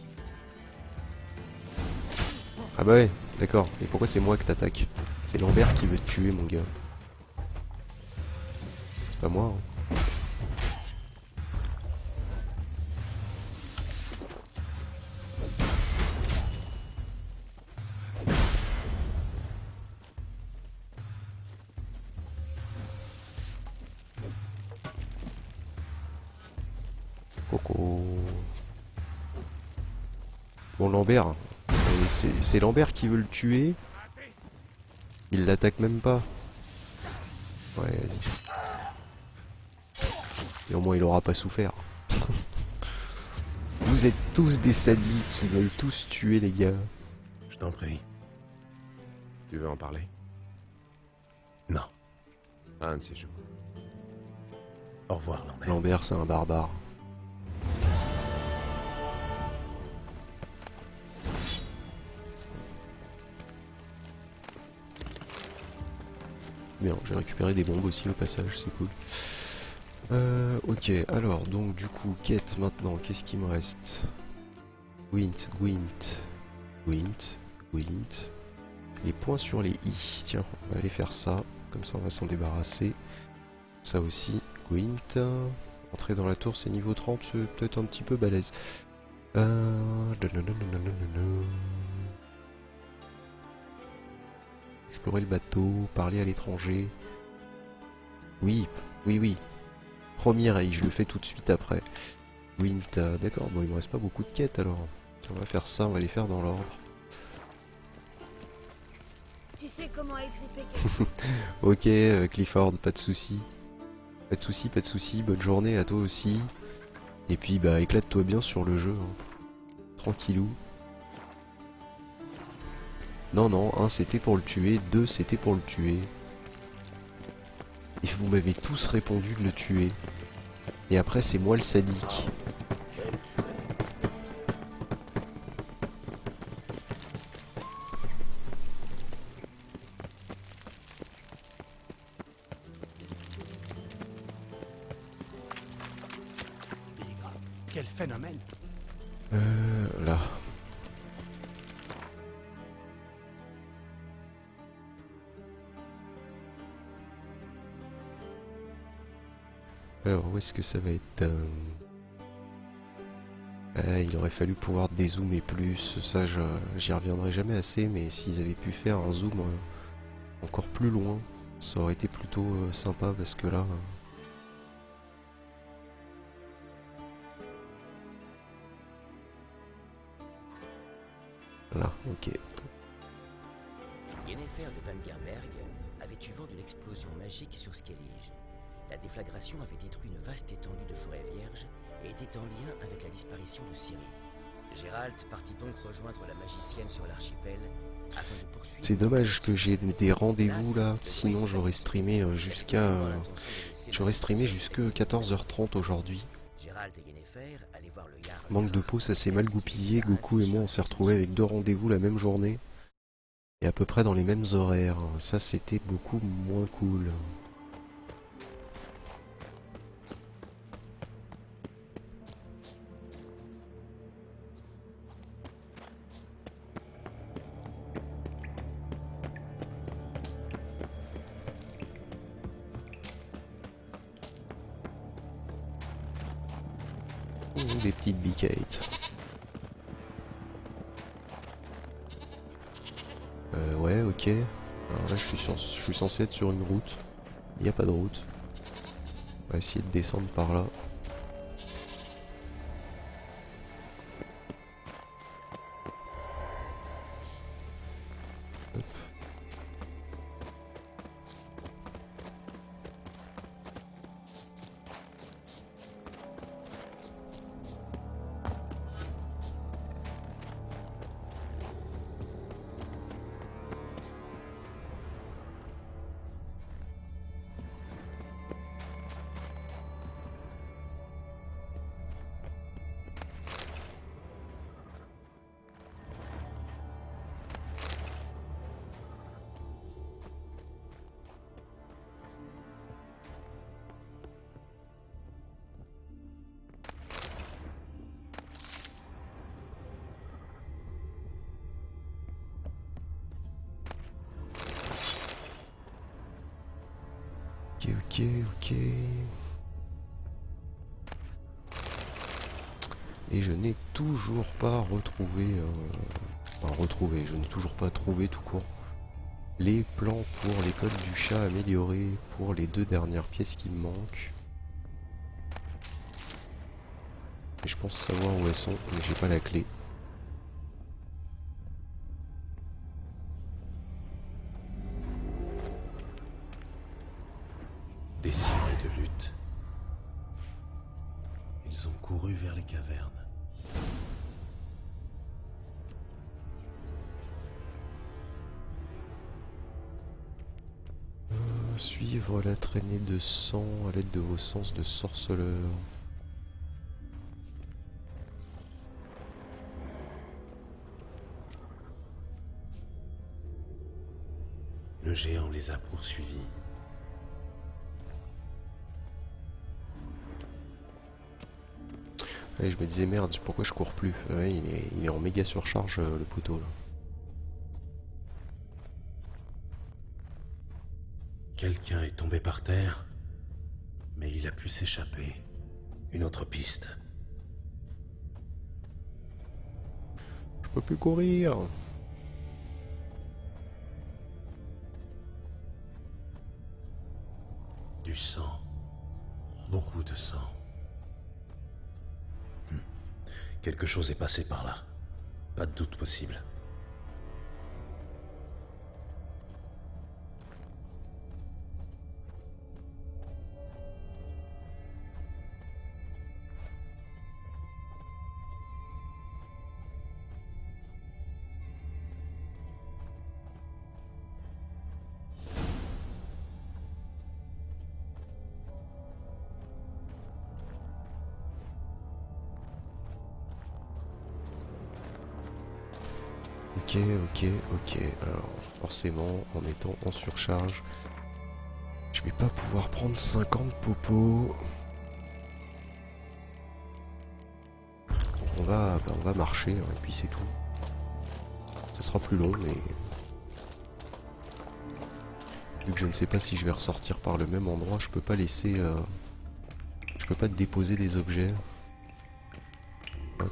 Ah bah ouais, d'accord. Et pourquoi c'est moi que t'attaques? C'est Lambert qui veut te tuer, mon gars. C'est pas moi, hein. Coco. Bon, Lambert, c'est Lambert qui veut le tuer. Il l'attaque même pas. Ouais, vas-y. Et au moins il aura pas souffert. Vous êtes tous des sadiques qui veulent tous tuer les gars. Je t'en prie. Tu veux en parler? Non. Un de ces jours. Au revoir, Lambert. Lambert, c'est un barbare. Bien, j'ai récupéré des bombes aussi au passage, c'est cool. Ok, alors, donc du coup, quête maintenant, qu'est-ce qui me reste? Gwent. Gwent, Gwent. Les points sur les i. Tiens, on va aller faire ça. Comme ça, on va s'en débarrasser. Ça aussi, Gwent. Entrer dans la tour, c'est niveau 30, c'est peut-être un petit peu balèze. Explorer le bateau, parler à l'étranger. Oui, oui, oui. Premier raid, je le fais tout de suite après. Gwent, d'accord, bon, il me reste pas beaucoup de quêtes alors. On va faire ça, on va les faire dans l'ordre. Tu sais comment étriper Ok, Clifford, pas de soucis. Pas de soucis, pas de soucis. Bonne journée à toi aussi. Et puis, bah, éclate-toi bien sur le jeu. Hein. Tranquillou. Non, non, 1 c'était pour le tuer, 2 c'était pour le tuer. Et vous m'avez tous répondu de le tuer. Et après, c'est moi le sadique. Quel phénomène! Là. Alors, où est-ce que ça va être il aurait fallu pouvoir dézoomer plus. Ça, j'y reviendrai jamais assez, mais s'ils avaient pu faire un zoom encore plus loin, ça aurait été plutôt sympa, parce que là... Là, ok. Yennefer de Vangerberg avait eu vent d'une explosion magique sur Skellige. La déflagration avait détruit une vaste étendue de forêt vierge et était en lien avec la disparition de Ciri. Gérald partit donc rejoindre la magicienne sur l'archipel afin de poursuivre... C'est dommage que j'ai des rendez-vous là, sinon j'aurais streamé jusqu'à... J'aurais streamé jusque 14h30 aujourd'hui. Manque de peau, ça s'est mal goupillé. Goku et moi on s'est retrouvés avec 2 rendez-vous la même journée. Et à peu près dans les mêmes horaires. Ça c'était beaucoup moins cool. Des petites biquettes. Ouais, ok. Alors là, je suis censé être sur une route. Il n'y a pas de route. On va essayer de descendre par là. Hop. Ok. Et je n'ai toujours pas retrouvé... je n'ai toujours pas trouvé tout court les plans pour l'école du chat améliorée pour les 2 dernières pièces qui me manquent. Et je pense savoir où elles sont, mais j'ai pas la clé. Des sirènes de lutte. Ils ont couru vers les cavernes. Suivre la traînée de sang à l'aide de vos sens de sorceleur. Le géant les a poursuivis. Et je me disais merde, pourquoi je cours plus? Ouais, il est en méga surcharge le poteau là. Quelqu'un est tombé par terre, mais il a pu s'échapper. Une autre piste. Je peux plus courir. Du sang. Beaucoup de sang. Quelque chose est passé par là. Pas de doute possible. Ok. Alors, forcément, en étant en surcharge, je vais pas pouvoir prendre 50 popos. On va marcher, hein, et puis c'est tout. Ça sera plus long, mais... Vu que je ne sais pas si je vais ressortir par le même endroit, je peux pas laisser... Je peux pas déposer des objets.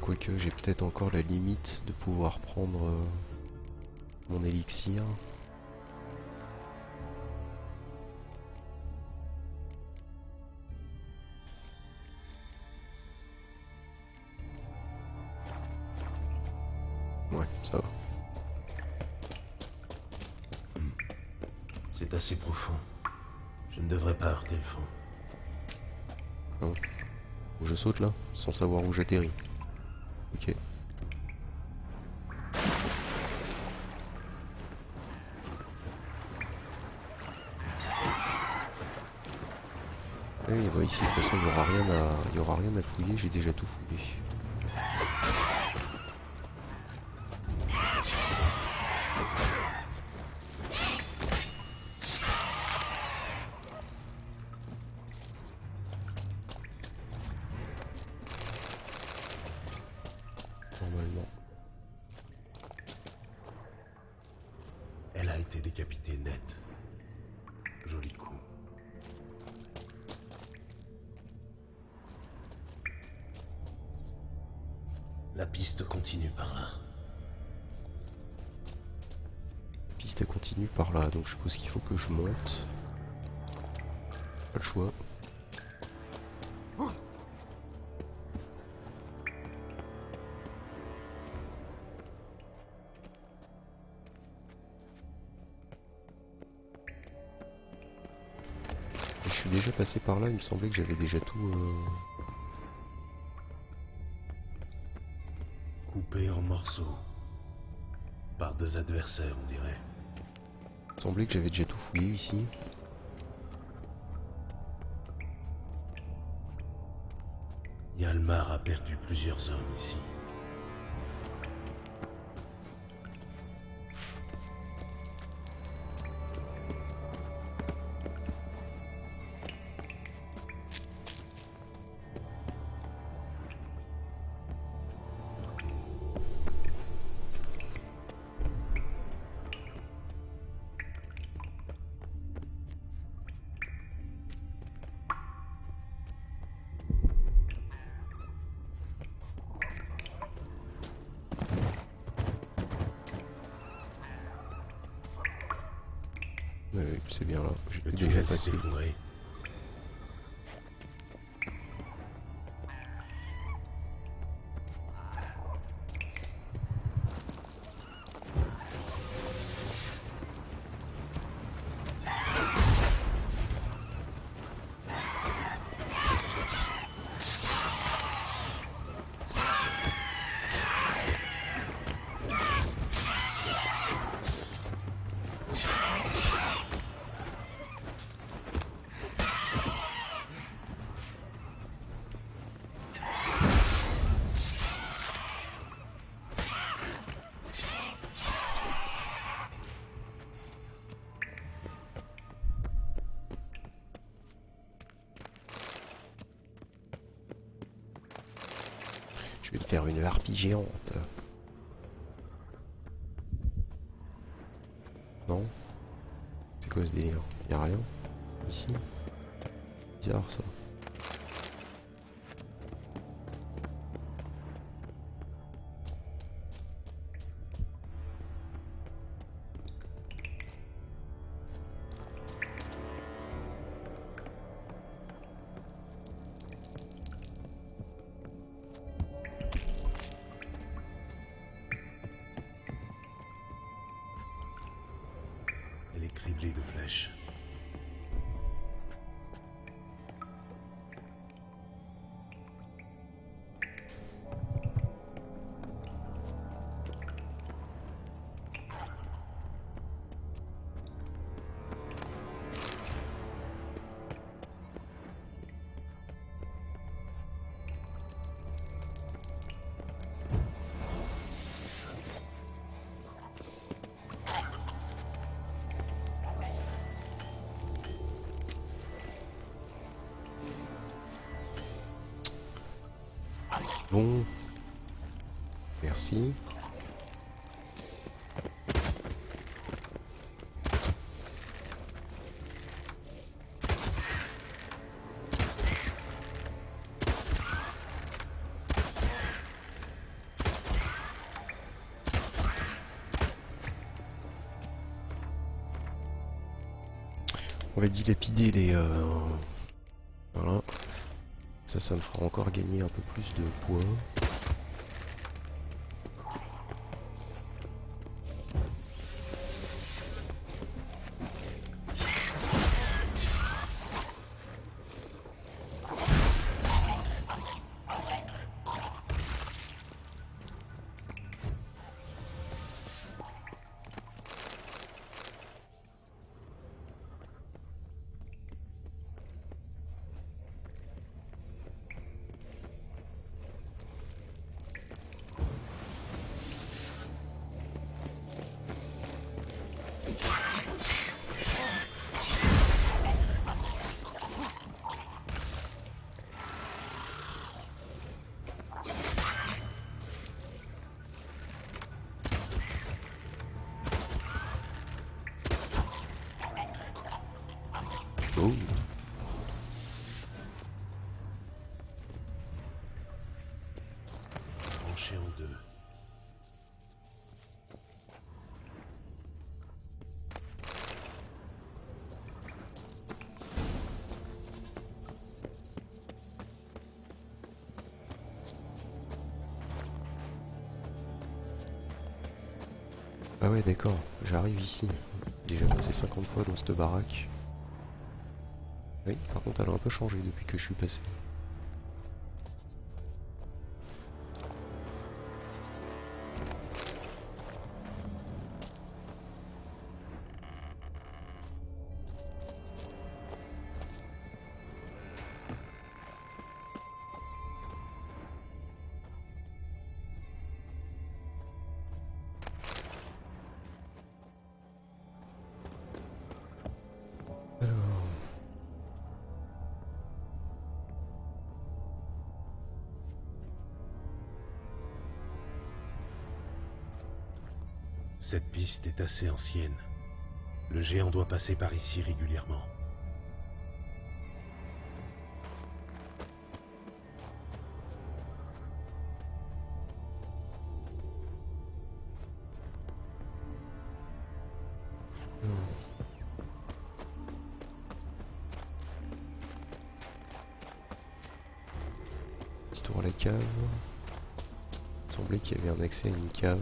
Quoique, j'ai peut-être encore la limite de pouvoir prendre mon élixir. Ouais, ça va. C'est assez profond. Je ne devrais pas heurter le fond. Non. Je saute là, sans savoir où j'atterris. Ok. Et bah ici de toute façon il n'y aura rien à fouiller, j'ai déjà tout fouillé. Normalement. Elle a été décapitée net. Joli coup. La piste continue par là. La piste continue par là, donc je suppose qu'il faut que je monte. Pas le choix. Je suis déjà passé par là, il me semblait que j'avais déjà tout... Coupé en morceaux. Par deux adversaires, on dirait. Il me semblait que j'avais déjà tout fouillé ici. Yalmar a perdu plusieurs hommes ici. C'est bien là, j'ai Le déjà tunnel passé. s'est effondré. Je vais me faire une harpie géante. Non? C'est quoi ce délire? Y'a rien? Ici? Bizarre ça. Elle est criblée de flèches. Bon. Merci. On va dilapider les... Voilà. Ça me fera encore gagner un peu plus de poids. Oh. Tranché en deux. Ah ouais d'accord, j'arrive ici. Déjà passé 50 fois dans cette baraque. Oui, par contre elle a un peu changé depuis que je suis passé. Cette piste est assez ancienne. Le géant doit passer par ici régulièrement. Histoire la cave. Il semblait qu'il y avait un accès à une cave.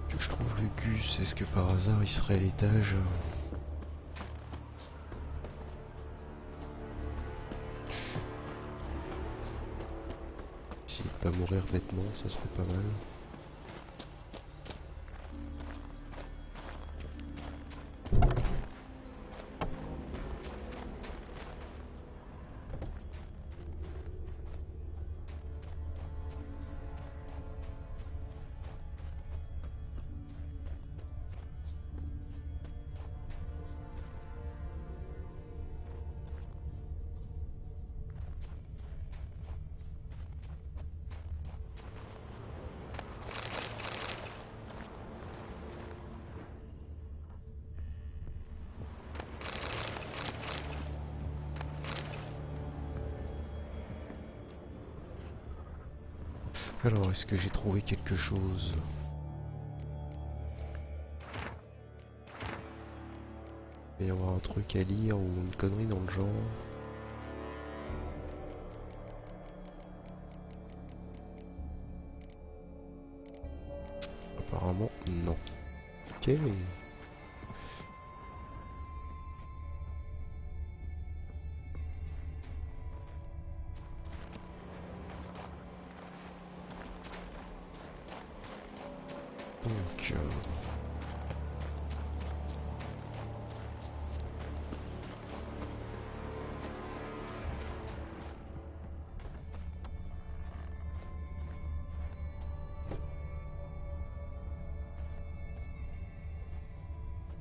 Que je trouve le Gus, est-ce que par hasard il serait à l'étage? pas mourir bêtement, ça serait pas mal. Alors, est-ce que j'ai trouvé quelque chose? Il va y avoir un truc à lire ou une connerie dans le genre. Apparemment, non. Ok. Donc...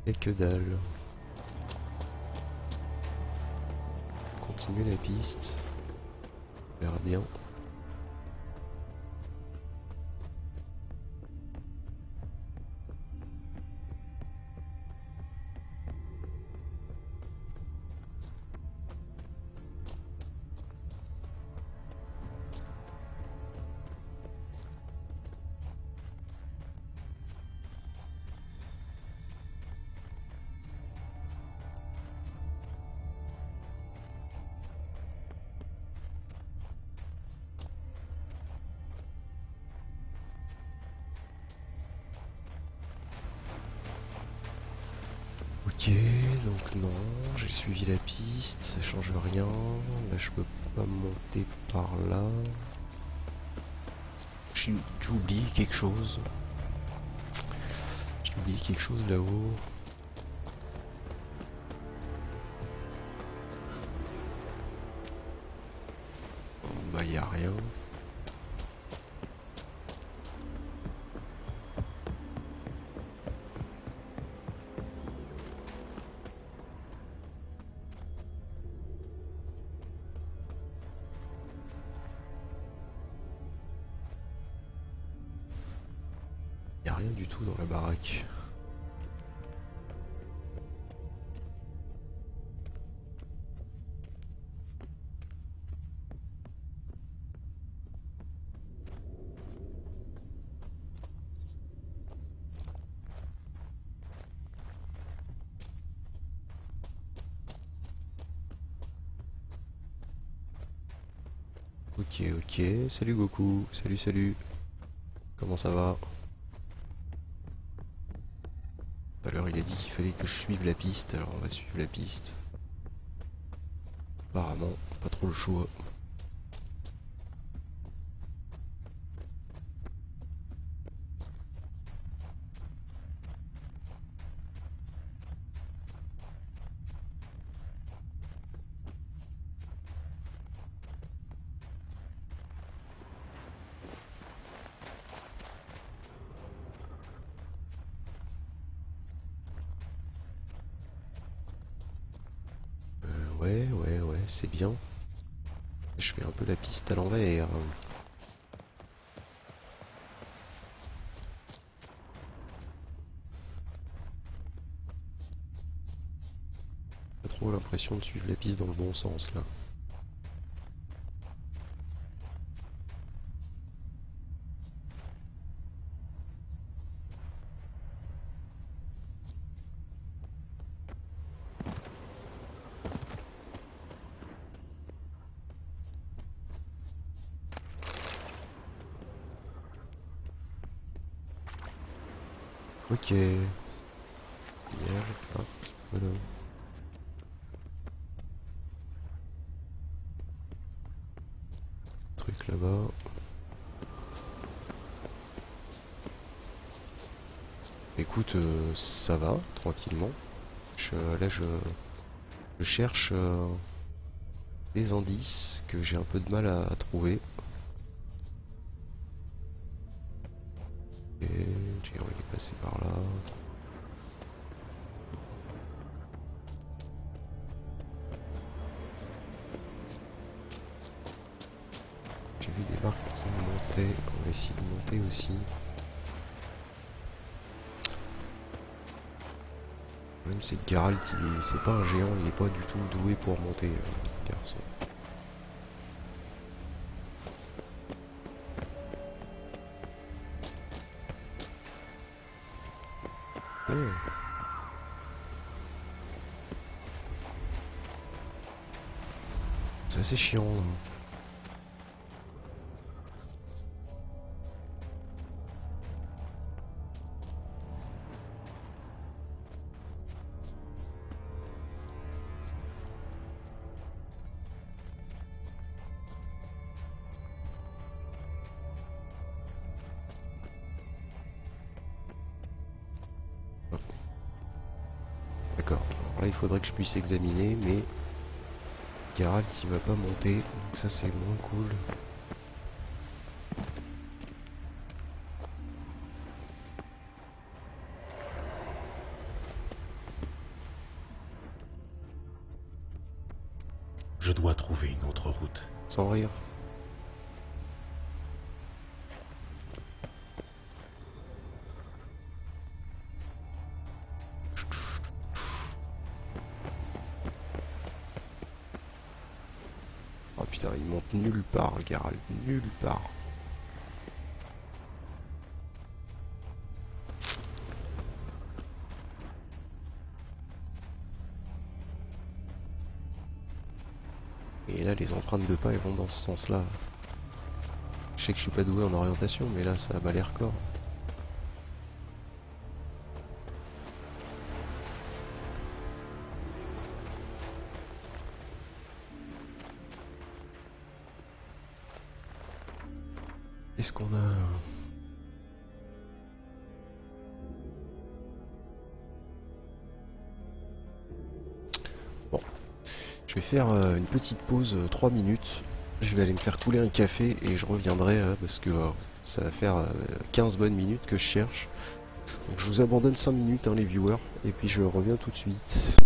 et que dalle. Continuer la piste. On verra bien. Ok, donc non, j'ai suivi la piste, ça change rien. Là, je peux pas monter par là. J'ai oublié quelque chose. J'ai oublié quelque chose là-haut. Bah, y a rien. Y a rien du tout dans la baraque. Ok, ok, salut Goku, salut, salut. Comment ça va? Tout à l'heure il a dit qu'il fallait que je suive la piste, alors on va suivre la piste. Apparemment, pas trop le choix. Ouais, c'est bien. Je fais un peu la piste à l'envers. Pas trop l'impression de suivre la piste dans le bon sens là. Ok. Merde, hop, voilà. Truc là-bas. Écoute, ça va, tranquillement. Là, je cherche des indices que j'ai un peu de mal à trouver. Et Jiro, il est passé par là. J'ai vu des marques qui montaient. On va essayer de monter aussi. Même c'est que Geralt, c'est pas un géant, il est pas du tout doué pour monter, garçon. C'est assez chiant là. D'accord, là il faudrait que je puisse examiner, mais Geralt il va pas monter, donc ça c'est moins cool. Je dois trouver une autre route. Sans rire. Oh putain, il monte nulle part, le Geralt, nulle part. Et là, les empreintes de pas, elles vont dans ce sens-là. Je sais que je suis pas doué en orientation, mais là, ça bat les records. Qu'est-ce qu'on a là? Bon, je vais faire une petite pause 3 minutes. Je vais aller me faire couler un café et je reviendrai parce que ça va faire 15 bonnes minutes que je cherche. Donc je vous abandonne 5 minutes les viewers et puis je reviens tout de suite.